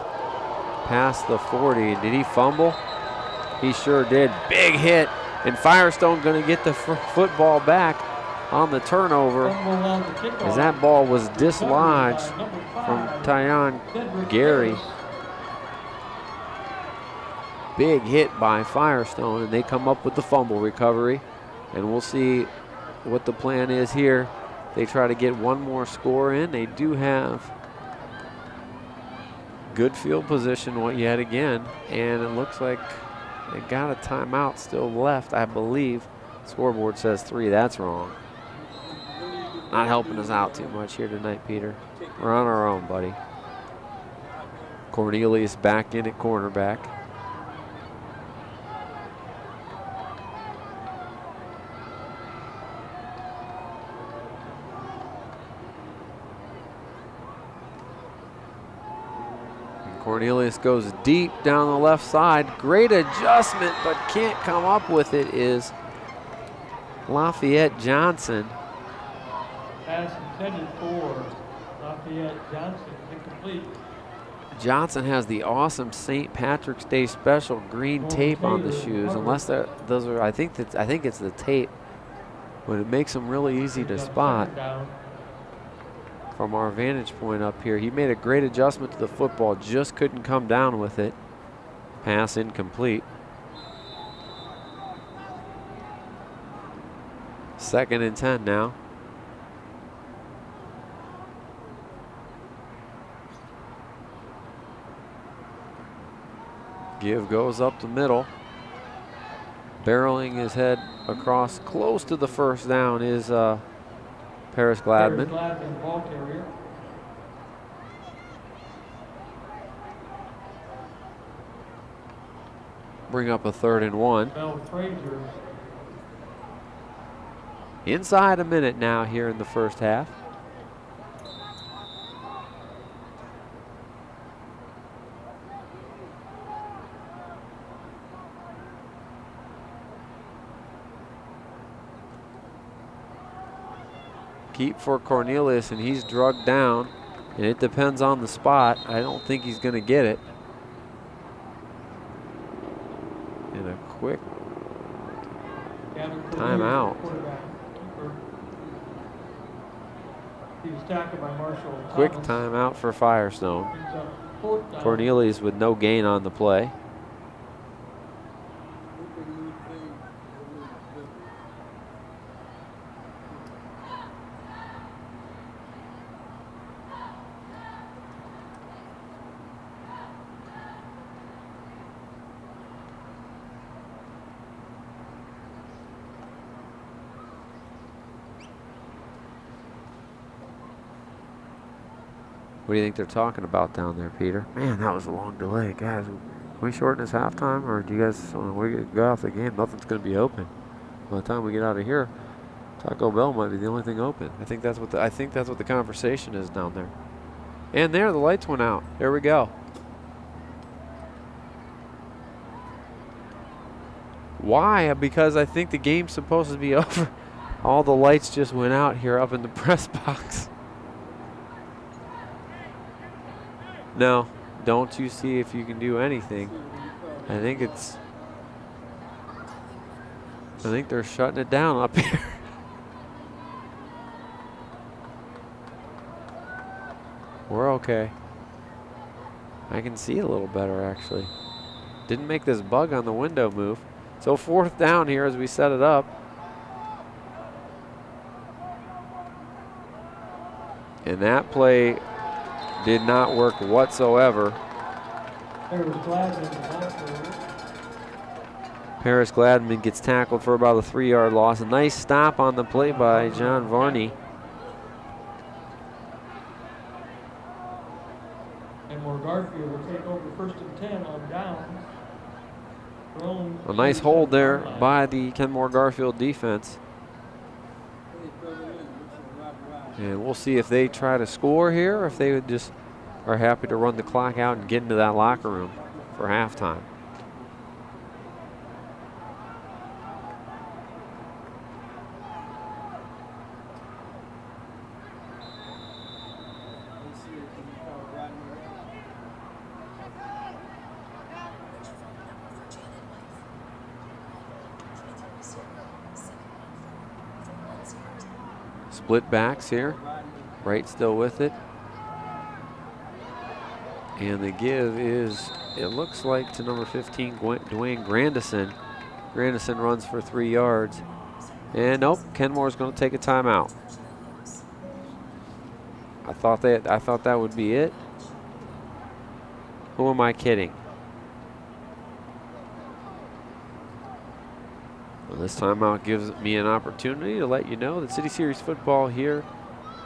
past the 40. Did he fumble? He sure did. Big hit, and Firestone going to get the football back on the turnover as that ball was dislodged from Tyon Gary. Big hit by Firestone, and they come up with the fumble recovery, and we'll see what the plan is here. They try to get one more score in. They do have good field position yet again, and it looks like they got a timeout still left, I believe. Scoreboard says 3. That's wrong. Not helping us out too much here tonight, Peter. We're on our own, buddy. Cornelius back in at cornerback. Cornelius goes deep down the left side. Great adjustment, but can't come up with it is Lafayette Johnson. Pass intended for Lafayette Johnson, incomplete. Johnson has the awesome St. Patrick's Day special green tape on the shoes. Unless those are, I think it's the tape, but it makes them really easy to spot. From our vantage point up here, he made a great adjustment to the football, just couldn't come down with it. Pass incomplete. 2nd and 10 now. Give goes up the middle. Barreling his head across close to the first down is Paris Gladman. Ball carrier. Bring up a 3rd and 1. Mel Frazier. Inside a minute now here in the first half. Keep for Cornelius, and he's drugged down, and it depends on the spot. I don't think he's going to get it. And a quick timeout. He was tackled by Marshall. Quick timeout for Firestone. Cornelius with no gain on the play. What do you think they're talking about down there, Peter? Man, that was a long delay. Guys, can we shorten this halftime, or do you guys, when we go off the game, nothing's going to be open? By the time we get out of here, Taco Bell might be the only thing open. I think that's what the conversation is down there. And there, the lights went out. There we go. Why? Because I think the game's supposed to be over. All the lights just went out here up in the press box. No, don't you see if you can do anything. I think they're shutting it down up here. We're okay. I can see a little better, actually. Didn't make this bug on the window move. So 4th down here as we set it up. And that play did not work whatsoever. Paris Gladman gets tackled for about a 3-yard loss. A nice stop on the play by John Varney. Kenmore-Garfield will take over 1st and 10 on downs. A nice hold there by the Kenmore-Garfield defense. And we'll see if they try to score here or if they would just are happy to run the clock out and get into that locker room for halftime. Split backs here. Wright still with it. And the give is, it looks like, to number 15, Dwayne Grandison. Grandison runs for 3 yards. And nope, Kenmore's going to take a timeout. I thought that would be it. Who am I kidding? Well, this timeout gives me an opportunity to let you know that City Series football here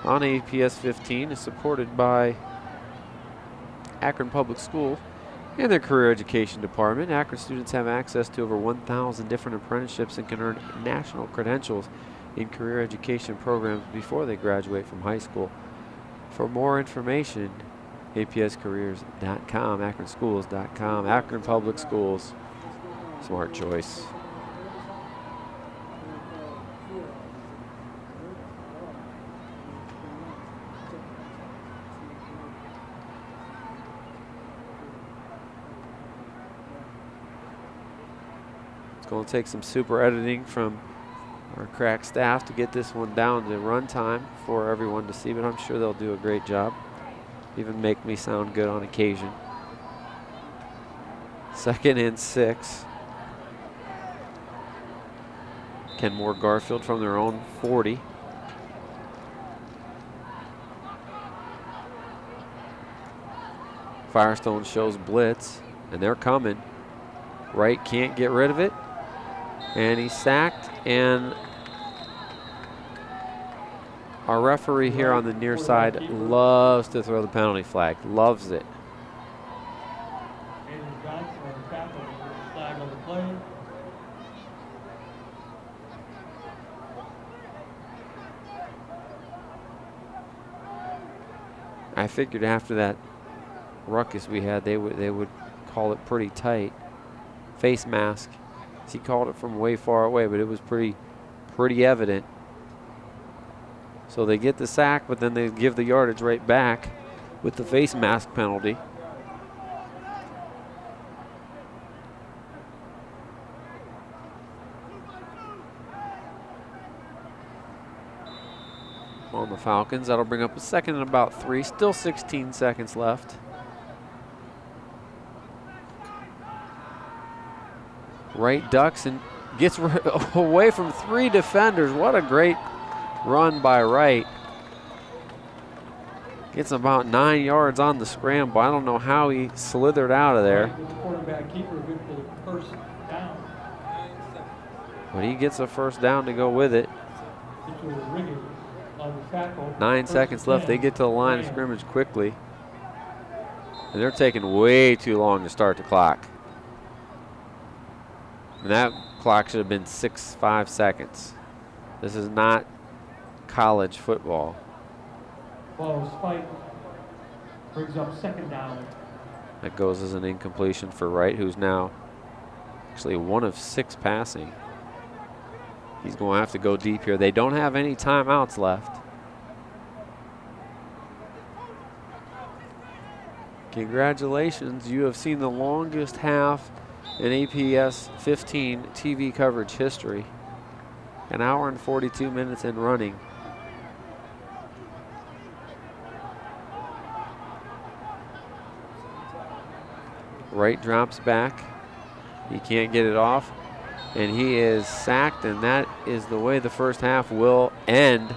on APS 15 is supported by Akron Public School and their career education department. Akron students have access to over 1,000 different apprenticeships and can earn national credentials in career education programs before they graduate from high school. For more information, apscareers.com, akronschools.com, Akron Public Schools. Smart choice. It's going to take some super editing from our crack staff to get this one down to run time for everyone to see, but I'm sure they'll do a great job. Even make me sound good on occasion. 2nd and 6. Kenmore-Garfield from their own 40. Firestone shows blitz, and they're coming. Wright can't get rid of it. And he's sacked, and our referee here on the near side loves to throw the penalty flag, loves it. I figured after that ruckus we had, they would call it pretty tight. Face mask. He called it from way far away, but it was pretty evident. So they get the sack, but then they give the yardage right back with the face mask penalty. On the Falcons, that'll bring up a 2nd and about 3. Still 16 seconds left. Wright ducks and gets away from 3 defenders. What a great run by Wright. Gets about 9 yards on the scramble. I don't know how he slithered out of there. But he gets a 1st down to go with it. 9 seconds left. They get to the line of scrimmage quickly. And they're taking way too long to start the clock. And that clock should have been 5 seconds. This is not college football. Well, Spike brings up 2nd down. That goes as an incompletion for Wright, who's now actually 1 of 6 passing. He's going to have to go deep here. They don't have any timeouts left. Congratulations, you have seen the longest half in APS 15 TV coverage history. 1 hour and 42 minutes in running. Wright drops back. He can't get it off, and he is sacked, and that is the way the first half will end.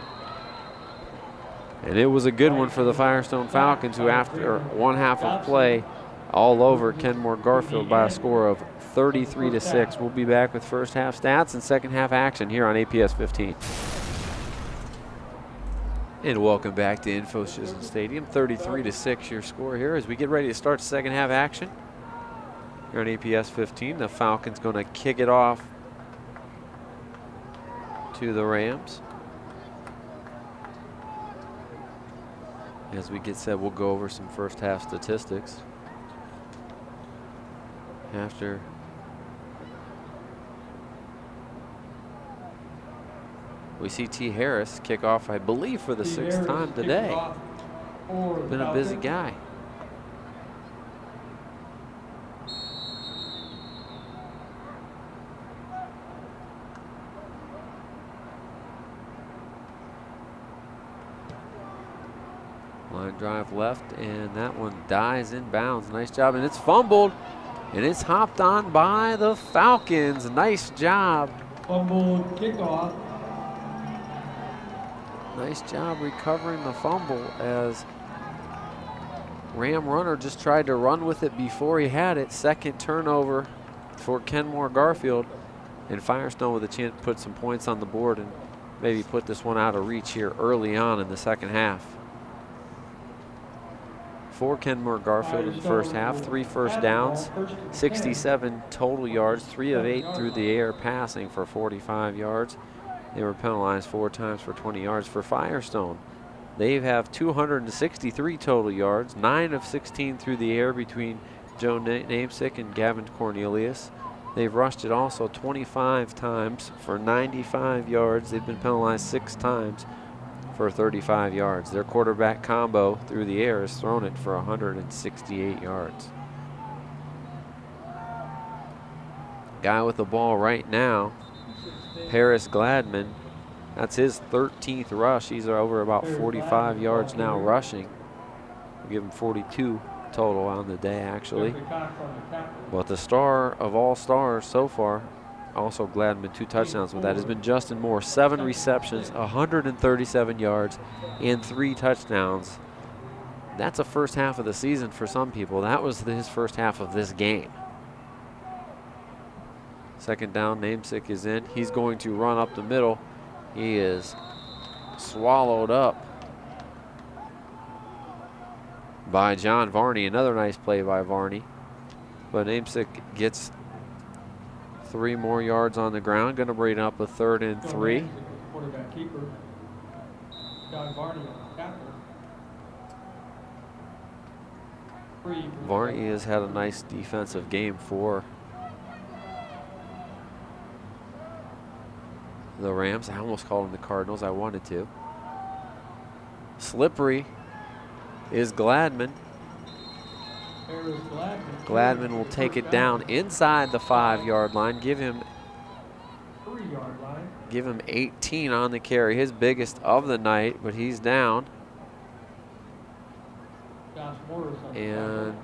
And it was a good one for the Firestone Falcons, who after 1 half of play all over Kenmore-Garfield by a score of 33-6. We'll be back with first half stats and second half action here on APS 15. And welcome back to Infocision Stadium. 33-6 your score here as we get ready to start second half action here on APS 15. The Falcons going to kick it off to the Rams. As we get set, we'll go over some first half statistics. After we see T. Harris kick off, I believe, for the 6th time today. Been a busy guy. Line drive left, and that one dies in bounds. Nice job, and it's fumbled, and it's hopped on by the Falcons. Nice job. Fumble kickoff. Nice job recovering the fumble as Ram runner just tried to run with it before he had it. Second turnover for Kenmore-Garfield, and Firestone with a chance to put some points on the board and maybe put this one out of reach here early on in the second half. For Kenmore-Garfield in the first half, 3 first downs, 67 total yards, 3 of 8 through the air passing for 45 yards. They were penalized 4 times for 20 yards. For Firestone, they have 263 total yards, 9 of 16 through the air between Joe Namesick and Gavin Cornelius. They've rushed it also 25 times for 95 yards. They've been penalized 6 times for 35 yards. Their quarterback combo through the air has thrown it for 168 yards. Guy with the ball right now, Paris Gladman. That's his 13th rush. He's over about 45 yards now rushing. We'll give him 42 total on the day, actually. But the star of all stars so far, also Gladman, 2 touchdowns with that, has been Justin Moore. 7 receptions, 137 yards, and 3 touchdowns. That's a first half of the season for some people. That was his first half of this game. Second down, Namesick is in. He's going to run up the middle. He is swallowed up by John Varney. Another nice play by Varney. But Namesick gets 3 more yards on the ground. Going to bring up a 3rd and 3. Quarterback keeper. John Varney, captain. Varney has had a nice defensive game for the Rams. I almost called them the Cardinals. I wanted to. Slippery is Gladman. Gladman will take it down inside the 5-yard line. Give him 18 on the carry, his biggest of the night, but he's down. And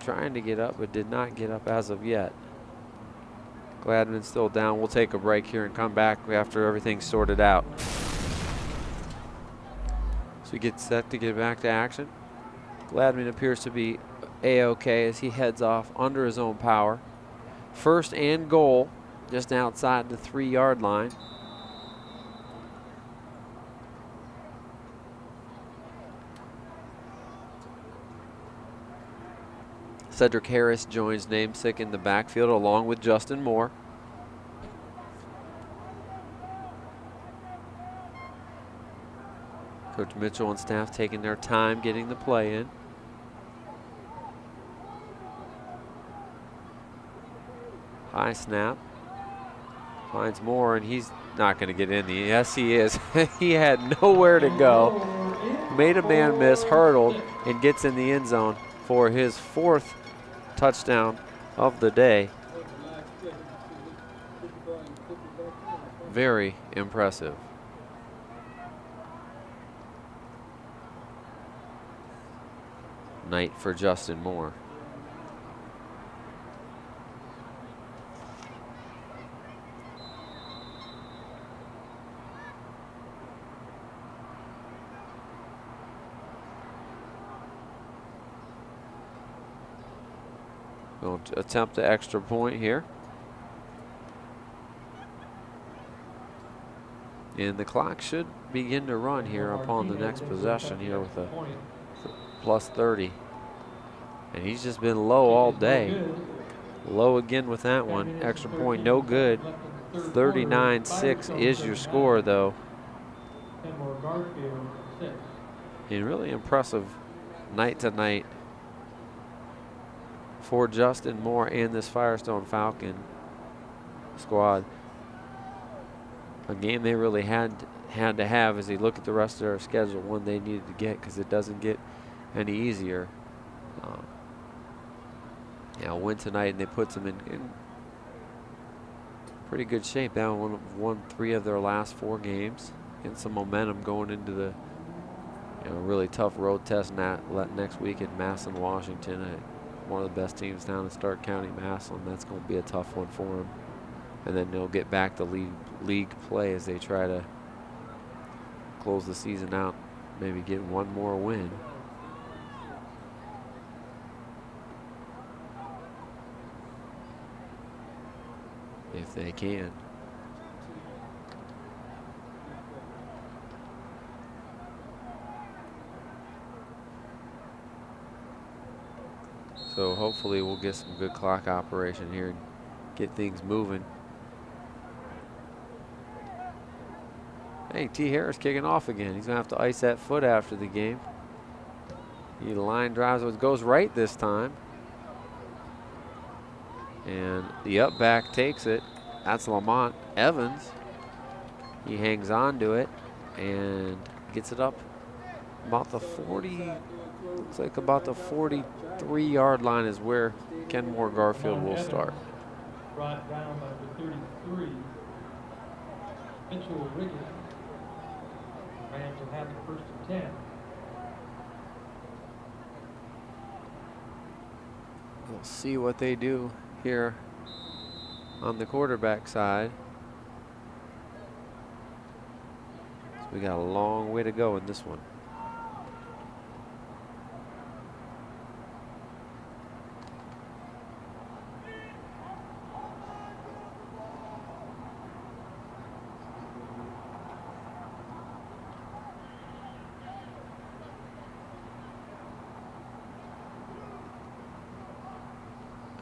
trying to get up, but did not get up as of yet. Gladman's still down. We'll take a break here and come back after everything's sorted out. So we get set to get back to action. Gladman appears to be A-OK as he heads off under his own power. 1st and goal just outside the 3-yard line. Cedric Harris joins namesake in the backfield along with Justin Moore. Coach Mitchell and staff taking their time getting the play in. High snap. Finds Moore, and he's not going to get in. Yes, he is. He had nowhere to go. Made a man miss, hurdled, and gets in the end zone for his 4th touchdown of the day. Very impressive. Night for Justin Moore. Going to attempt the extra point here. And the clock should begin to run here upon the next possession here with a plus 30. And he's just been low all day. Low again with that one. Extra point, no good. 39-6 is your score, though. Kenmore-Garfield 6. And really impressive night tonight for Justin Moore and this Firestone Falcon squad. A game they really had to have as they look at the rest of their schedule, one they needed to get because it doesn't get any easier. Yeah, win tonight and they put them in pretty good shape. They won 3 of their last 4 games, and some momentum going into the really tough road test next week in Massillon, Washington. One of the best teams down in Stark County, Massillon. That's going to be a tough one for them. And then they'll get back to league play as they try to close the season out, maybe get one more win. If they can. So hopefully we'll get some good clock operation here and get things moving. Hey, T. Harris kicking off again. He's gonna have to ice that foot after the game. He line drives, it goes right this time. And the up back takes it. That's Lamont Evans. He hangs on to it and gets it up about the 40, looks like about the 43-yard line is where Kenmore-Garfield will start. Brought down by the 33. Mitchell Riggins. Rams will have the 1st and 10. We'll see what they do here on the quarterback side. So we got a long way to go in this one.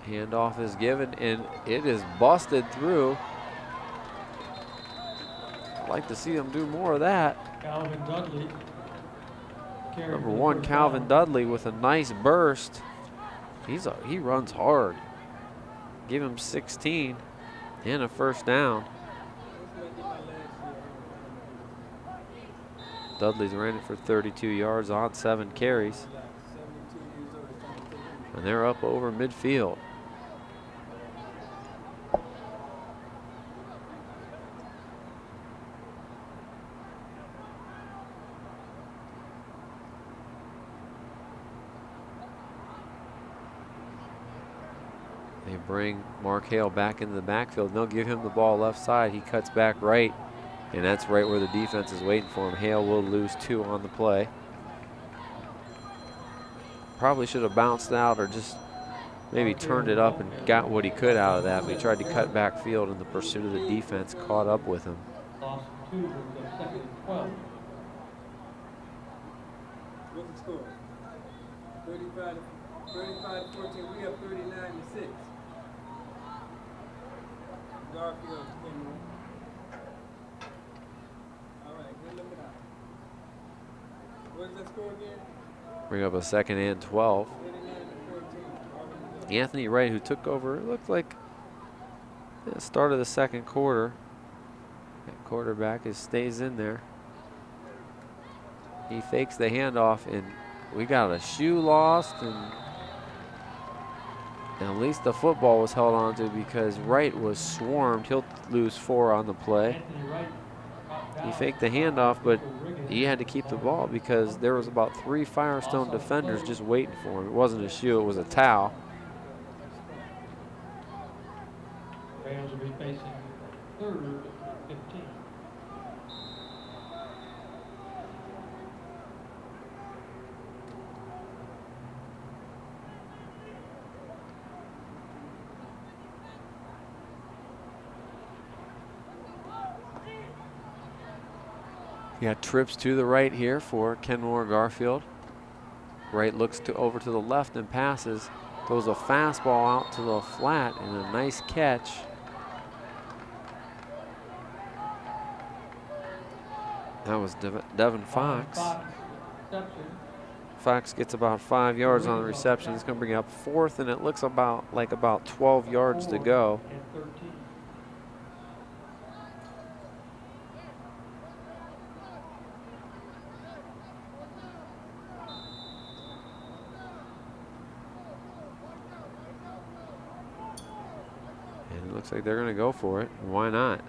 Handoff is given, and it is busted through. I'd like to see them do more of that. Calvin Dudley. Number 1, Calvin Dudley with a nice burst. He runs hard. Give him 16 and a 1st down. Dudley's ran it for 32 yards on 7 carries. And they're up over midfield. They bring Mark Hale back into the backfield. They'll give him the ball left side. He cuts back right, and that's right where the defense is waiting for him. Hale will lose 2 on the play. Probably should have bounced out or just maybe turned it up and got what he could out of that, but he tried to cut back field, and the pursuit of the defense caught up with him. Lost 2 with the 2nd and 12. What's the score? 35 35-14. We have 39-6. Garfield, Kenmore. All right, good looking out. What's that score again? Bring up a 2nd and 12. 39-14. Anthony Wright, who took over, it looked like at the start of the 2nd quarter. That quarterback stays in there. He fakes the handoff, and we got a shoe lost, and at least the football was held on to because Wright was swarmed. He'll lose 4 on the play. He faked the handoff, but he had to keep the ball because there was about 3 Firestone defenders just waiting for him. It wasn't a shoe, it was a towel. Rails will be facing 3rd and 15. You got trips to the right here for Kenmore-Garfield. Wright looks over to the left and passes. Throws a fastball out to the flat and a nice catch. That was Devin Fox. Fox gets about 5 yards on the reception. It's going to bring up 4th, and it looks about 12 yards to go. And it looks like they're going to go for it. Why not?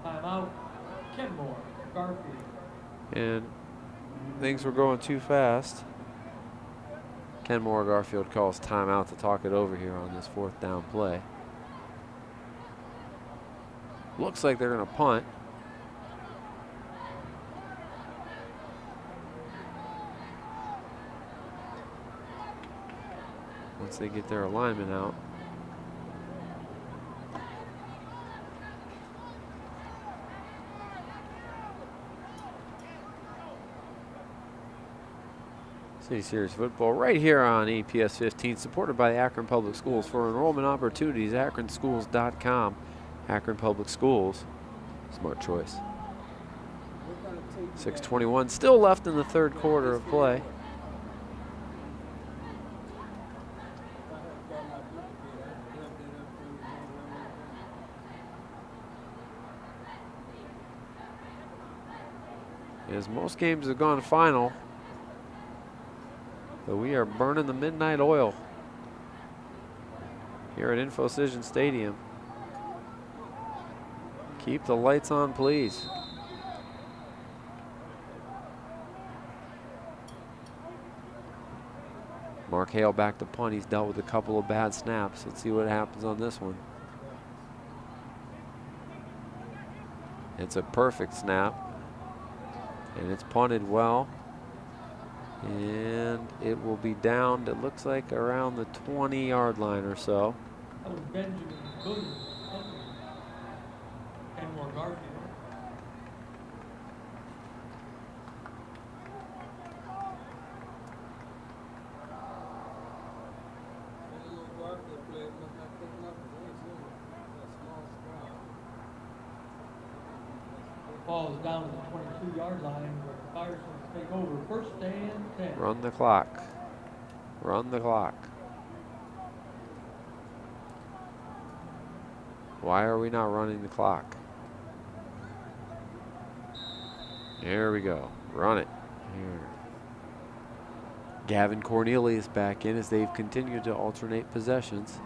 Timeout, Kenmore-Garfield. And things were going too fast. Kenmore-Garfield calls timeout to talk it over here on this 4th down play. Looks like they're going to punt. Once they get their alignment out. City Series football right here on APS 15, supported by the Akron Public Schools. For enrollment opportunities, akronschools.com. Akron Public Schools, smart choice. 6:21 still left in the 3rd quarter of play. As most games have gone final, but we are burning the midnight oil here at Infocision Stadium. Keep the lights on, please. Mark Hale back to punt. He's dealt with a couple of bad snaps. Let's see what happens on this one. It's a perfect snap, and it's punted well. And it will be downed, it looks like, around the 20-yard line or so. That was Benjamin Williams, Kenmore-Garfield. Ball is down to the 22-yard line. Firestone take over. 1st and 10. Run the clock. Run the clock. Why are we not running the clock? There we go. Run it. Here. Gavin Cornelius back in as they've continued to alternate possessions.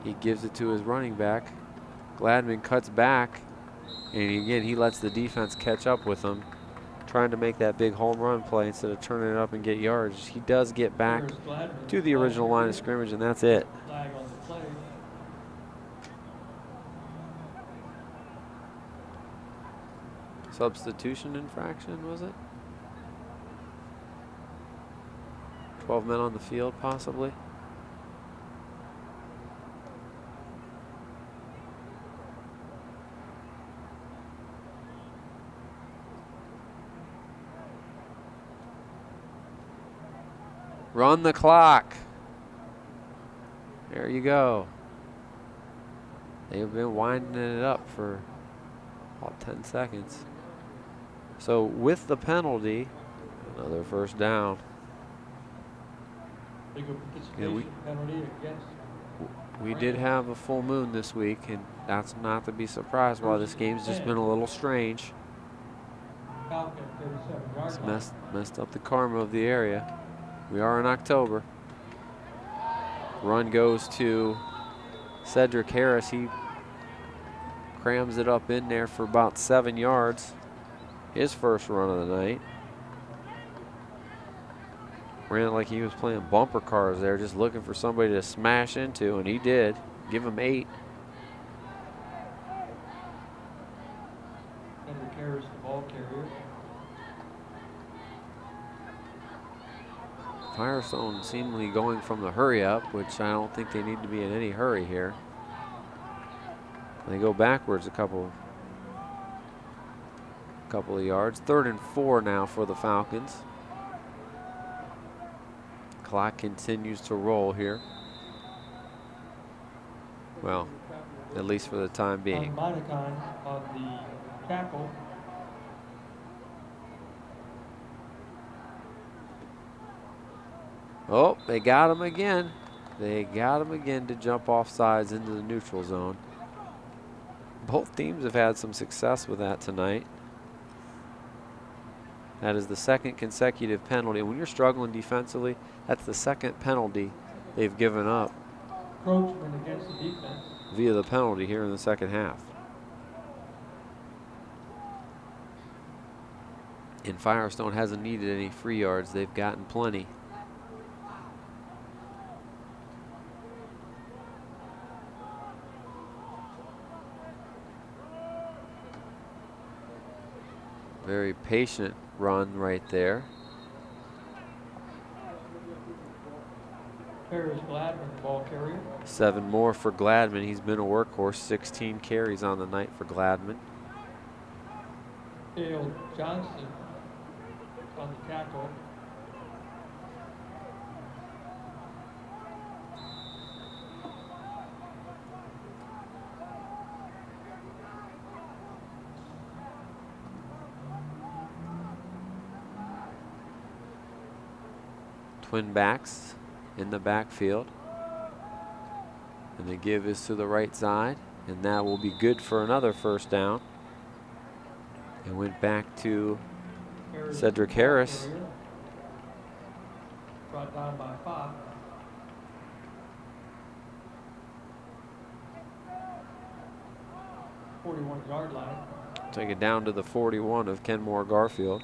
He gives it to his running back. Gladman cuts back, and again, he lets the defense catch up with him, trying to make that big home run play instead of turning it up and get yards. He does get back to the original line of scrimmage, and that's it. Flag on the play. Substitution infraction, was it? 12 men on the field, possibly. Run the clock. There you go. They've been winding it up for about 10 seconds. So with the penalty, another first down. Legal participation penalty against. We did have a full moon this week, and that's not to be surprised why this game's just been a little strange. Falcon, 37-yard It's line. messed up the karma of the area. We are in October. Run goes to Cedric Harris. He crams it up in there for about 7 yards. His first run of the night. Ran it like he was playing bumper cars there, just looking for somebody to smash into, and he did. Give him 8. Cedric Harris, the ball carrier. Firestone seemingly going from the hurry up, which I don't think they need to be in any hurry here. They go backwards a couple of yards. 3rd and 4 now for the Falcons. Clock continues to roll here. Well, at least for the time being. Monacan on the tackle. Oh, they got him again. They got him again to jump off sides into the neutral zone. Both teams have had some success with that tonight. That is the 2nd consecutive penalty. When you're struggling defensively, that's the 2nd penalty they've given up Encroachment against the defense. via the penalty here in the 2nd half. And Firestone hasn't needed any free yards. They've gotten plenty. Very patient run right there. Paris Gladman, the ball carrier. 7 more for Gladman. He's been a workhorse. 16 carries on the night for Gladman. Dale Johnson on the tackle. Twin backs in the backfield. And the give is to the right side. And that will be good for another first down. It went back to Cedric Harris. Carrier. Brought down by 5. "41-yard line." Take it down to the 41 of Kenmore-Garfield.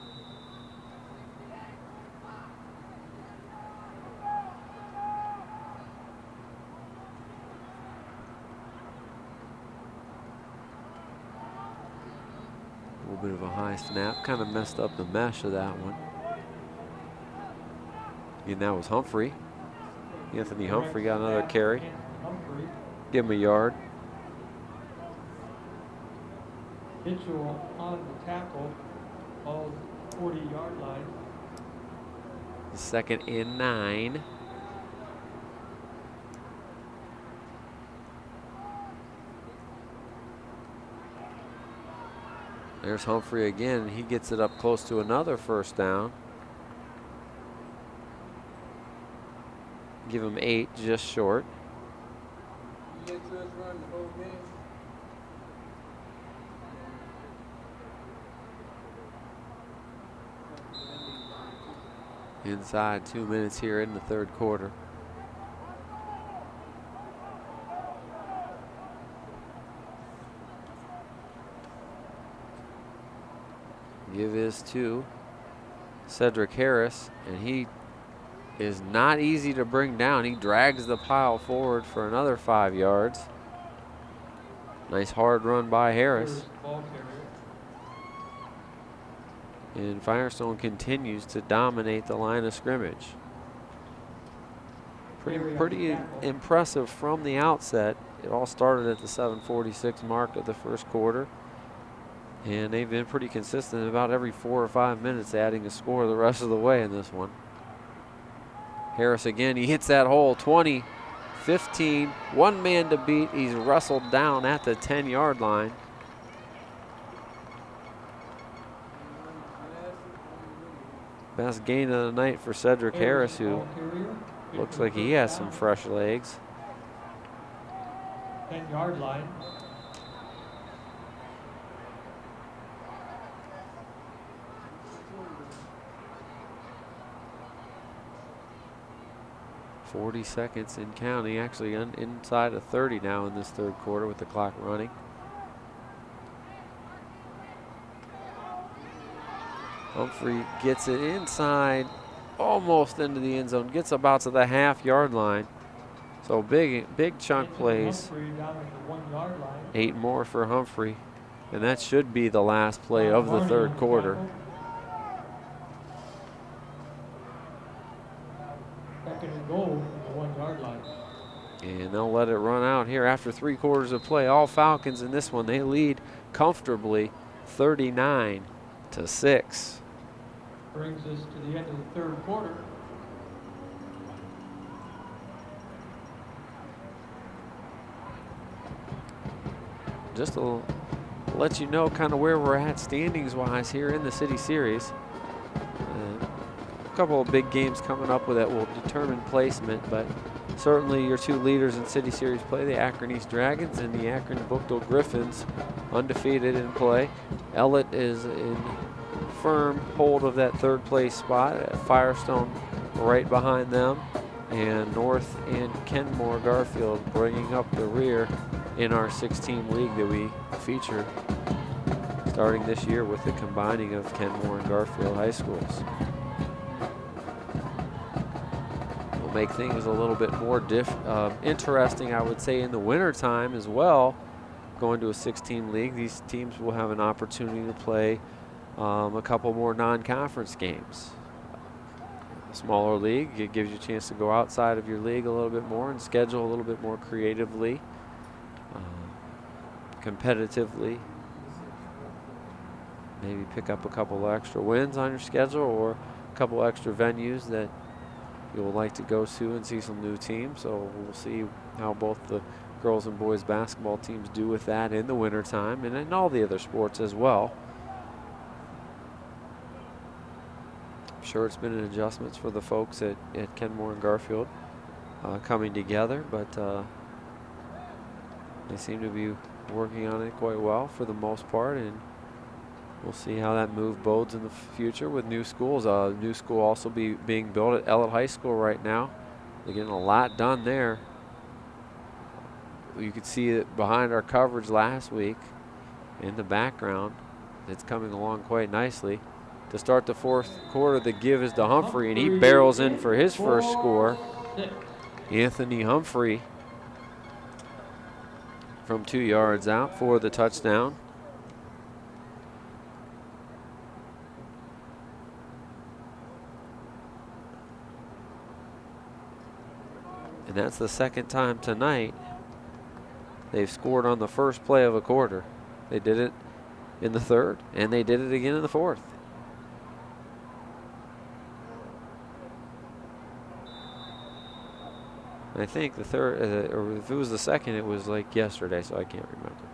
A little bit of a high snap, kind of messed up the mesh of that one. And that was Humphrey. Anthony Humphrey got another carry. Humphrey. Give him a yard. Mitchell on the tackle, all 40-yard line. 2nd and 9. There's Humphrey again. He gets it up close to another first down. Give him 8, just short. You let us run the whole game. Inside 2 minutes here in the 3rd quarter. Give is to Cedric Harris, and he is not easy to bring down. He drags the pile forward for another 5 yards. Nice hard run by Harris. Ball carrier. And Firestone continues to dominate the line of scrimmage. Pretty impressive from the outset. It all started at the 7:46 mark of the first quarter. And they've been pretty consistent about every 4 or 5 minutes, adding a score the rest of the way in this one. Harris again, he hits that hole, 20, 15, one man to beat. He's wrestled down at the 10-yard line. Best gain of the night for Cedric Harris, who looks like he has some fresh legs. 10-yard line. .40 seconds in counting, actually inside of 30 now in this third quarter with the clock running. Humphrey gets it inside, almost into the end zone, gets about to the half-yard line. So big chunk plays. 8 more for Humphrey. And that should be the last play of the third quarter. Second and goal from the 1-yard line. And they'll let it run out here after 3 quarters of play. All Falcons in this one, they lead comfortably 39-6. Brings us to the end of the third quarter. Just to let you know kind of where we're at standings-wise here in the City Series. A couple of big games coming up with that will determine placement, but certainly your 2 leaders in City Series play, the Akron East Dragons and the Akron Bookdale Griffins, undefeated in play. Ellett is in firm hold of that 3rd place spot. Firestone right behind them, and North and Kenmore-Garfield bringing up the rear in our 6-team league that we feature starting this year with the combining of Kenmore and Garfield high schools. Will make things a little bit more interesting, I would say, in the wintertime as well. Going to a 6-team league, these teams will have an opportunity to play a couple more non-conference games. A smaller league, it gives you a chance to go outside of your league a little bit more and schedule a little bit more creatively, competitively. Maybe pick up a couple extra wins on your schedule or a couple extra venues that you would like to go to and see some new teams. So we'll see how both the girls and boys basketball teams do with that in the wintertime and in all the other sports as well. I'm sure it's been an adjustment for the folks at Kenmore and Garfield coming together, but they seem to be working on it quite well for the most part, and we'll see how that move bodes in the future with new schools. New school also being built at Ellett High School right now. They're getting a lot done there. You could see it behind our coverage last week in the background. It's coming along quite nicely. To start the 4th quarter, the give is to Humphrey, and he barrels in for his first score. Anthony Humphrey from 2 yards out for the touchdown. And that's the 2nd time tonight they've scored on the first play of a quarter. They did it in the 3rd, and they did it again in the 4th. I think the 3rd, or if it was the 2nd, it was like yesterday, so I can't remember.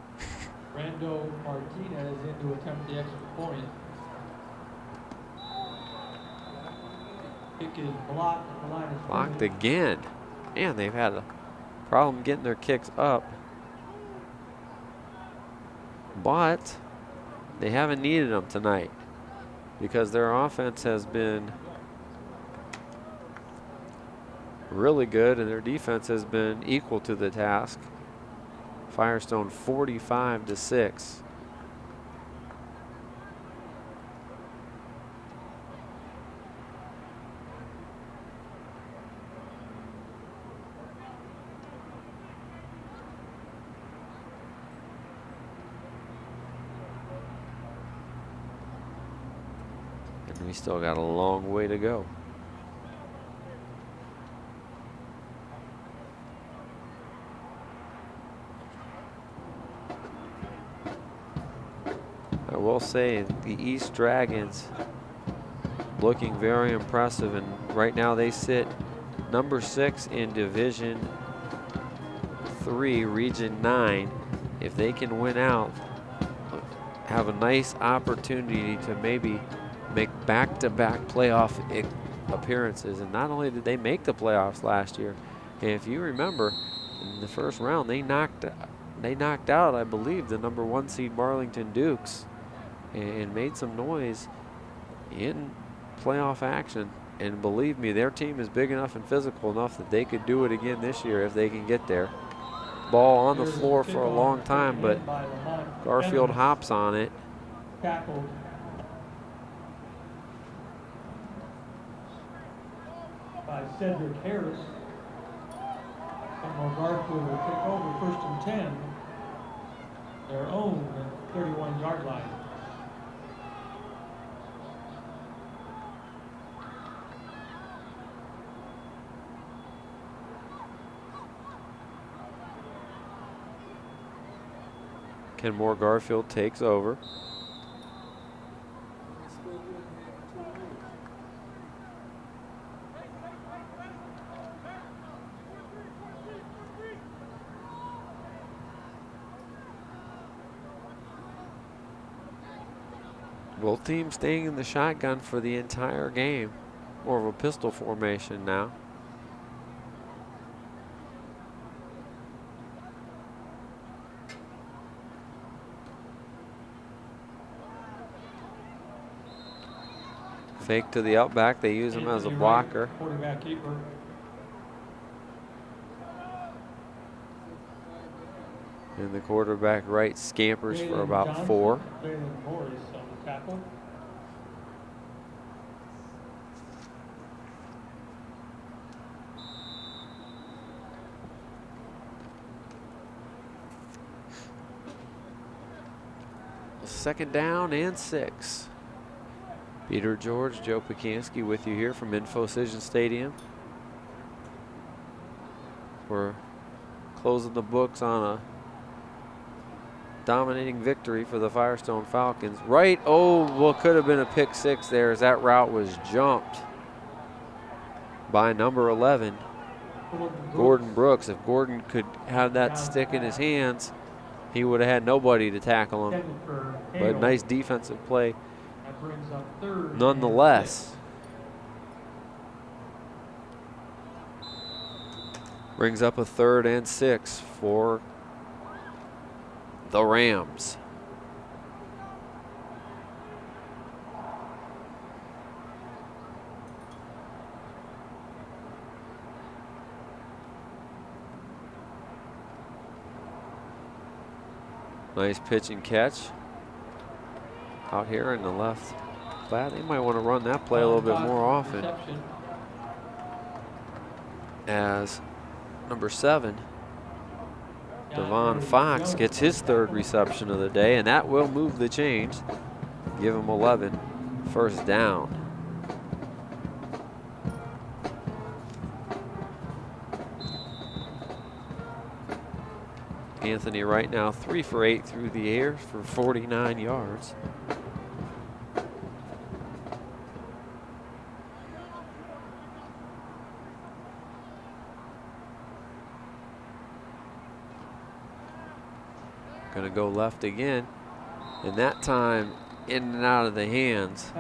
Rando Martinez in to attempt the extra point. Kick is blocked at the line of Blocked scrimmage. again. Man, they've had a problem getting their kicks up. But they haven't needed them tonight because their offense has been really good and their defense has been equal to the task. Firestone 45-6. And we still got a long way to go. I will say the East Dragons looking very impressive, and right now they sit number 6 in Division 3, Region 9. If they can win out, have a nice opportunity to maybe make back-to-back playoff appearances. And not only did they make the playoffs last year, and if you remember, in the first round they knocked out, I believe, the number 1 seed Marlington Dukes, and made some noise in playoff action. And believe me, their team is big enough and physical enough that they could do it again this year if they can get there. Ball on the floor for a long time, but Garfield hops on it. Tackled. By Cedric Harris. Kenmore-Garfield will take over 1st and 10. Their own 31-yard line. Kenmore-Garfield takes over. Both teams staying in the shotgun for the entire game. More of a pistol formation now. Fake to the outback. They use him as a blocker. Quarterback keeper. And the quarterback right scampers for about 4. Jalen Morris on the tackle. Second down and 6. Peter George, Joe Pakanski with you here from Infocision Stadium. We're closing the books on a dominating victory for the Firestone Falcons. Right, oh, what could have been a pick 6 there as that route was jumped by number 11, Gordon Brooks. If Gordon could have that stick in his hands, he would have had nobody to tackle him. But nice defensive play nonetheless. Brings up a 3rd and 6 for the Rams. Nice pitch and catch out here in the left flat. They might want to run that play a little bit more often, as number 7, Devon Fox, gets his 3rd reception of the day, and that will move the change. Give him 11, 1st down. Anthony right now 3 for 8 through the air for 49 yards. Going to go left again, and that time in and out of the hands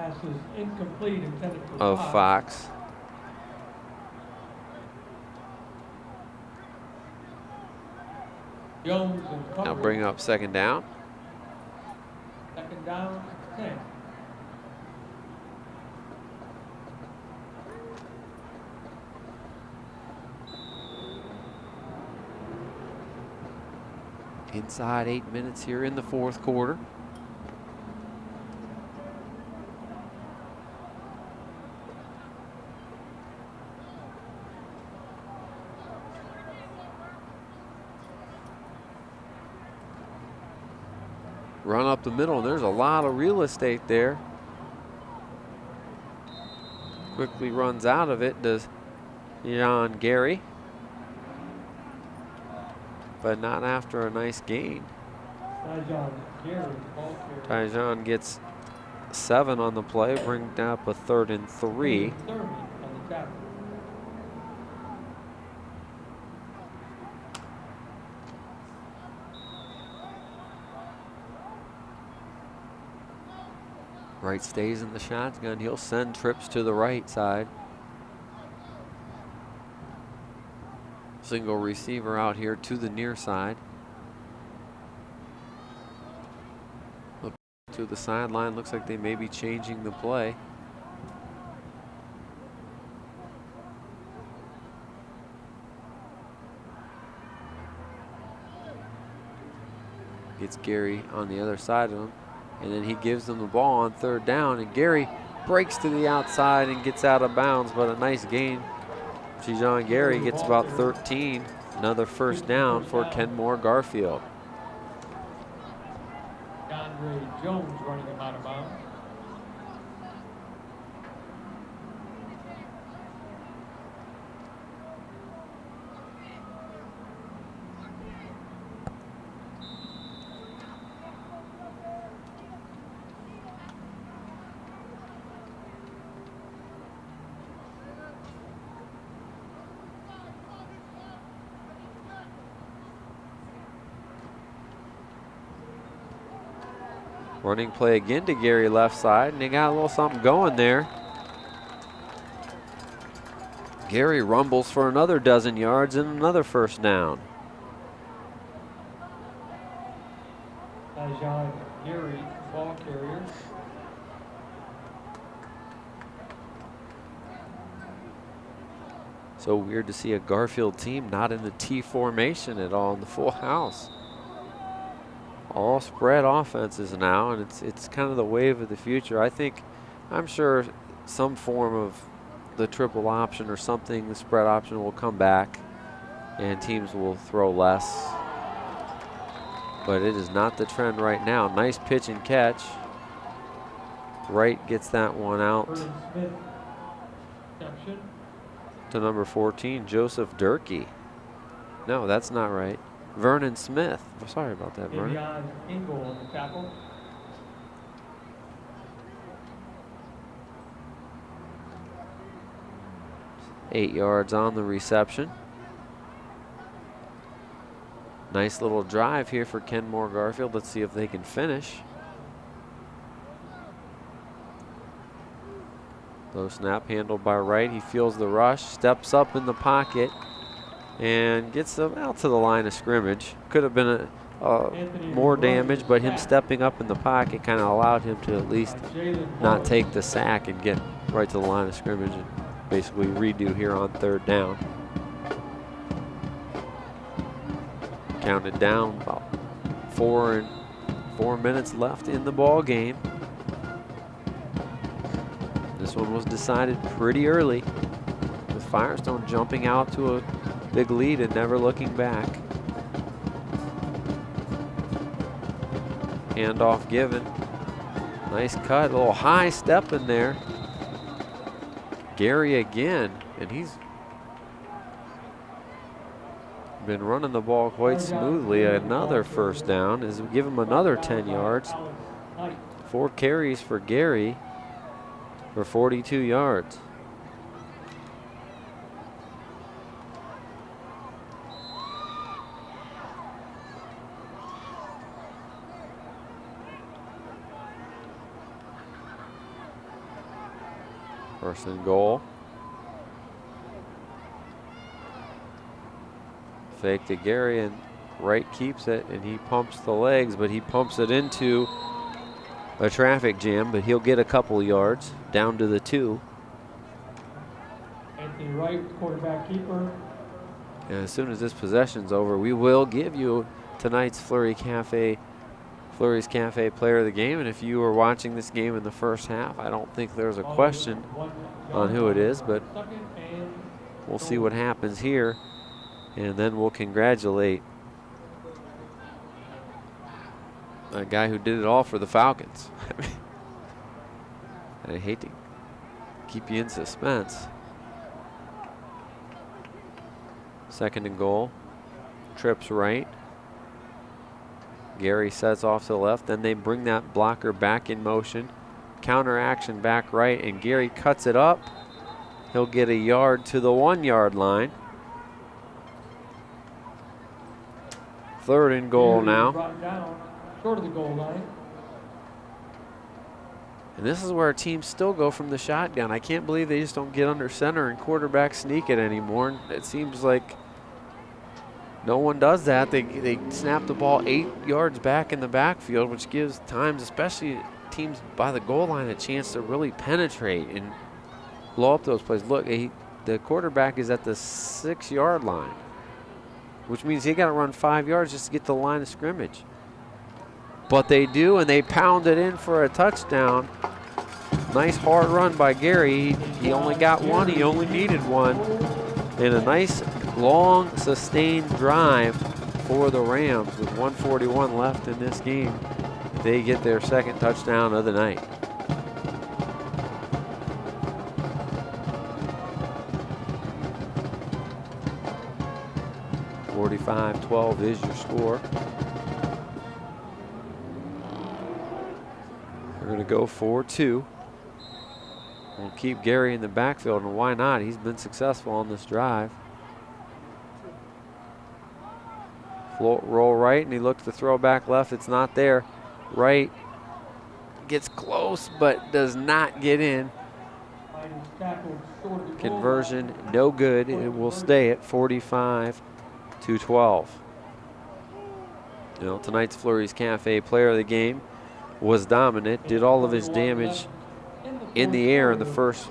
of Fox. Now bring up 2nd down. 2nd down, 10. Inside 8 minutes here in the 4th quarter. Run up the middle, and there's a lot of real estate there Quickly runs out of it, does John Gary. But not after a nice gain. Tyjon gets 7 on the play, bring up a 3rd and 3. Wright stays in the shotgun. He'll send trips to the right side. Single receiver out here to the near side. Look to the sideline. Looks like they may be changing the play. Gets Gary on the other side of him. And then he gives them the ball on 3rd down. And Gary breaks to the outside and gets out of bounds, but a nice gain. John Gary gets about 13. Another 1st down for Kenmore-Garfield. Andre Jones running him out of bounds. Running play again to Gary left side, and they got a little something going there. Gary rumbles for another 12 yards and another 1st down. Tyjon Gary, ball carrier. So weird to see a Garfield team not in the T formation at all in the full house. All spread offenses now, and it's kind of the wave of the future. I'm sure some form of the triple option or something, the spread option will come back and teams will throw less. But it is not the trend right now. Nice pitch and catch. Wright gets that one out to number 14, Joseph Durkee. No, that's not right. Vernon Smith. Sorry about that, Vernon. On the tackle. Eight yards on the reception. Nice little drive here for Kenmore-Garfield. Let's see if they can finish. Low snap handled by Wright. He feels the rush, steps up in the pocket, and gets them out to the line of scrimmage. Could have been more damage, but him stepping up in the pocket kind of allowed him to at least not take the sack and get right to the line of scrimmage and basically redo here on 3rd down. Counted down, about 4 minutes left in the ball game. This one was decided pretty early, with Firestone jumping out to a big lead and never looking back. Handoff given. Nice cut, a little high step in there. Gary again, and he's been running the ball quite smoothly. Another 1st down as we give him another 10 yards. 4 carries for Gary for 42 yards. First and goal. Fake to Gary, and Wright keeps it, and he pumps the legs, but he pumps it into a traffic jam, but he'll get a couple yards down to the 2. Anthony Wright, quarterback keeper. And as soon as this possession's over, we will give you tonight's Fleury's Cafe Player of the Game. And if you were watching this game in the first half, I don't think there's a question on who it is, but we'll see what happens here. And then we'll congratulate a guy who did it all for the Falcons. I hate to keep you in suspense. 2nd and goal. Trips right. Gary sets off to the left. Then they bring that blocker back in motion. Counter action back right, and Gary cuts it up. He'll get a yard to the 1-yard line. 3rd and goal now. Brought down short of the goal line. And this is where teams still go from the shotgun. I can't believe they just don't get under center and quarterback sneak it anymore. It seems like no one does that. They snap the ball 8 yards back in the backfield, which gives times, especially teams by the goal line, a chance to really penetrate and blow up those plays. Look, the quarterback is at the 6-yard line, which means he got to run 5 yards just to get to the line of scrimmage. But they do, and they pound it in for a touchdown. Nice hard run by Gary. He only got one. He only needed one. And a nice, long, sustained drive for the Rams with 1:41 left in this game. They get their 2nd touchdown of the night. (45-12) is your score. We're going to go 4-2. We'll keep Gary in the backfield, and why not? He's been successful on this drive. Float, roll right, and he looks to throw back left. It's not there. Right gets close, but does not get in. Conversion, no good. It will stay at 45-12. You know, tonight's Flurry's Cafe player of the game was dominant, did all of his damage in the air in the first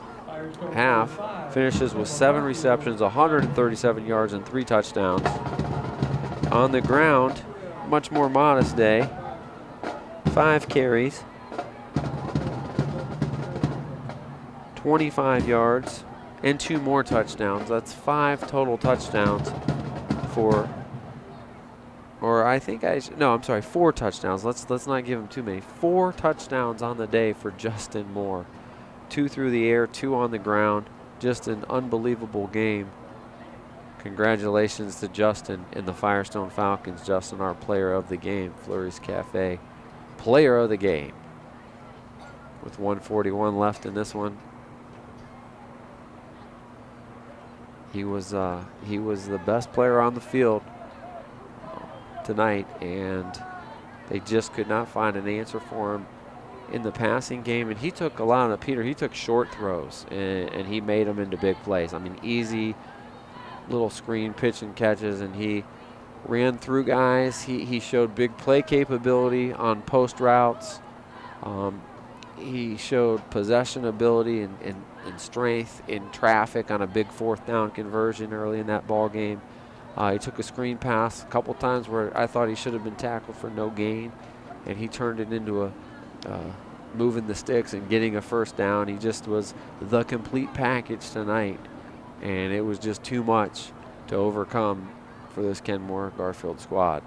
half, finishes with 7 receptions, 137 yards, and 3 touchdowns. On the ground, much more modest day, 5 carries, 25 yards, and 2 more touchdowns. That's 5 total touchdowns for, or I think no, I'm sorry, 4 touchdowns. Let's not give him too many. 4 touchdowns on the day for Justin Moore. 2 through the air, 2 on the ground. Just an unbelievable game. Congratulations to Justin and the Firestone Falcons. Justin, our player of the game, Flurry's Cafe player of the game. With 1:41 left in this one. He was the best player on the field tonight, and they just could not find an answer for him in the passing game. And he took a lot of, Peter, he took short throws, and he made them into big plays. I mean, easy little screen pitch and catches, and he ran through guys. He showed big play capability on post routes. He showed possession ability and strength in traffic on a big 4th down conversion early in that ball game. He took a screen pass a couple times where I thought he should have been tackled for no gain, and he turned it into a moving the sticks and getting a 1st down. He just was the complete package tonight, and it was just too much to overcome for this Kenmore-Garfield squad.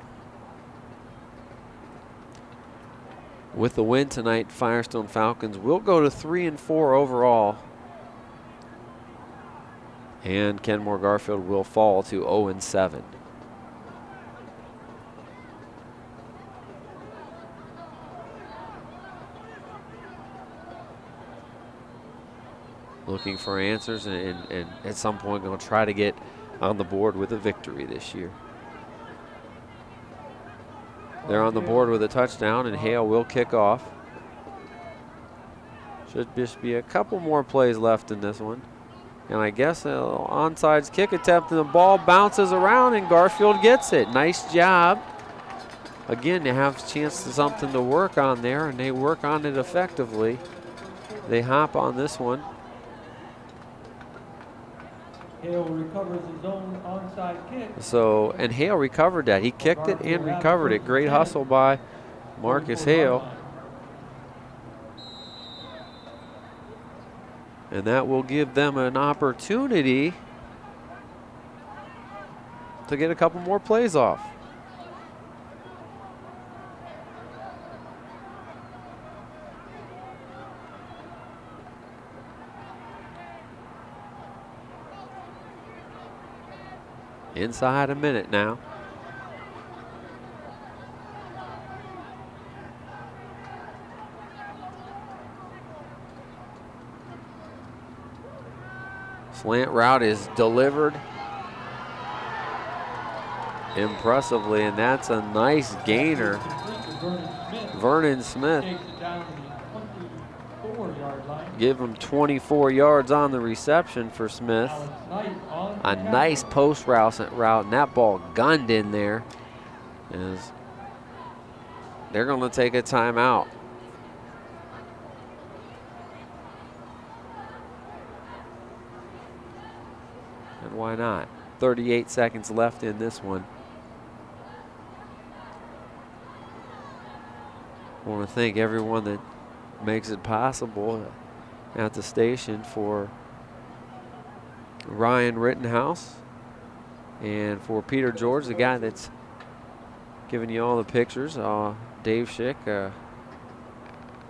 With the win tonight, Firestone Falcons will go to 3-4 overall, and Kenmore-Garfield will fall to 0-7. Looking for answers, and at some point going to try to get on the board with a victory this year. They're on the board with a touchdown, and Hale will kick off. Should just be a couple more plays left in this one. And I guess an onside kick attempt, and the ball bounces around, and Garfield gets it. Nice job. Again, they have a chance to something to work on there, and they work on it effectively. They hop on this one. Hale recovers his own onside kick. So, and Hale recovered that. He kicked it and recovered it. Great hustle by Marcus Hale. And that will give them an opportunity to get a couple more plays off. Inside a minute now. Slant route is delivered impressively, and that's a nice gainer. Vernon Smith Takes it down to the 24-yard line. give him 24 yards on the reception for Smith. Alex Knight on A the nice tackle. post route, and that ball gunned in there. As they're going to take a timeout. And why not? 38 seconds left in this one. I want to thank everyone that makes it possible at the station, for Ryan Rittenhouse and for Peter George, the guy that's giving you all the pictures. Dave Schick,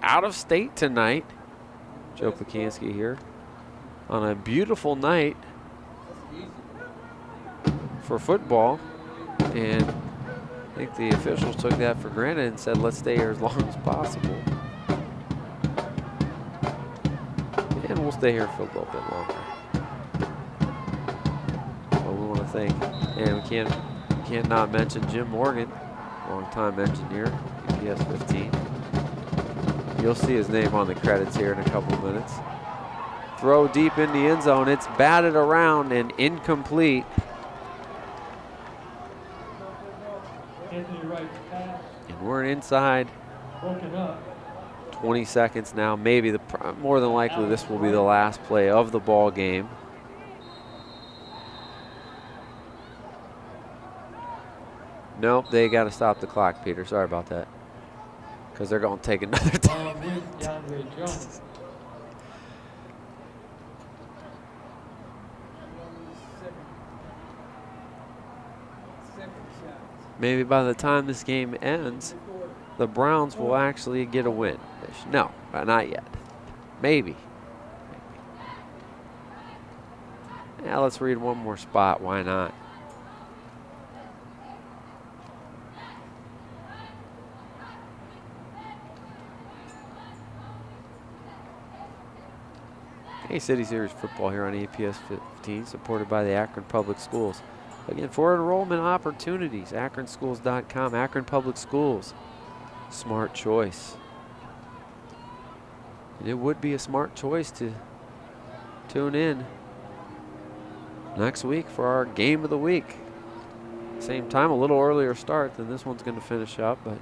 out of state tonight. Joe Pakanski here on a beautiful night for football, and I think the officials took that for granted and said, let's stay here as long as possible. And we'll stay here for a little bit longer. But we want to thank, and we can't not mention Jim Morgan, longtime engineer, UPS 15. You'll see his name on the credits here in a couple minutes. Throw deep in the end zone. It's batted around and incomplete. Anthony Wright's pass And we're inside broken up. 20 seconds now. Maybe more than likely this will be the last play of the ball game. Nope, they got to stop the clock, Peter. Sorry about that. Because they're going to take another time. With DeAndre Jones. Maybe by the time this game ends, the Browns will actually get a win. No, not yet. Maybe. Yeah, let's read one more spot. Why not? Hey, City Series football here on APS 15, supported by the Akron Public Schools. Again, for enrollment opportunities, akronschools.com, Akron Public Schools. Smart choice. And it would be a smart choice to tune in next week for our game of the week. Same time, a little earlier start than this one's going to finish up, but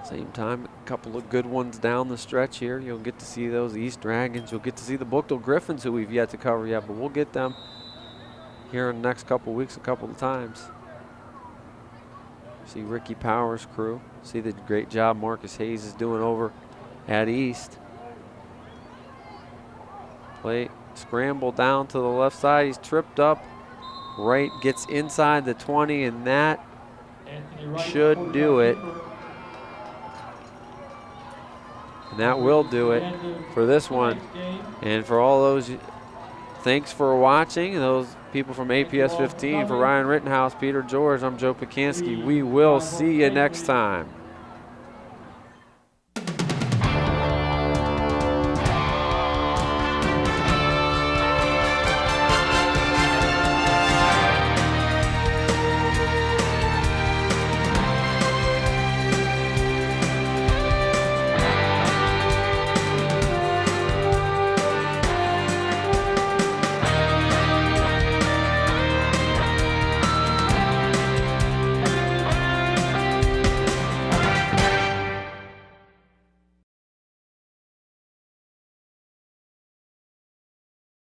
same time, a couple of good ones down the stretch here. You'll get to see those East Dragons. You'll get to see the Bookdale Griffins, who we've yet to cover yet, but we'll get them here in the next couple of weeks a couple of times. See Ricky Powers' crew. See the great job Marcus Hayes is doing over at East. Play scramble down to the left side. He's tripped up. Right gets inside the 20, and that should do it. And that will do it for this one. And for all those, thanks for watching. Those people from APS 15, for Ryan Rittenhouse, Peter George, I'm Joe Pakanski. We will see you next time.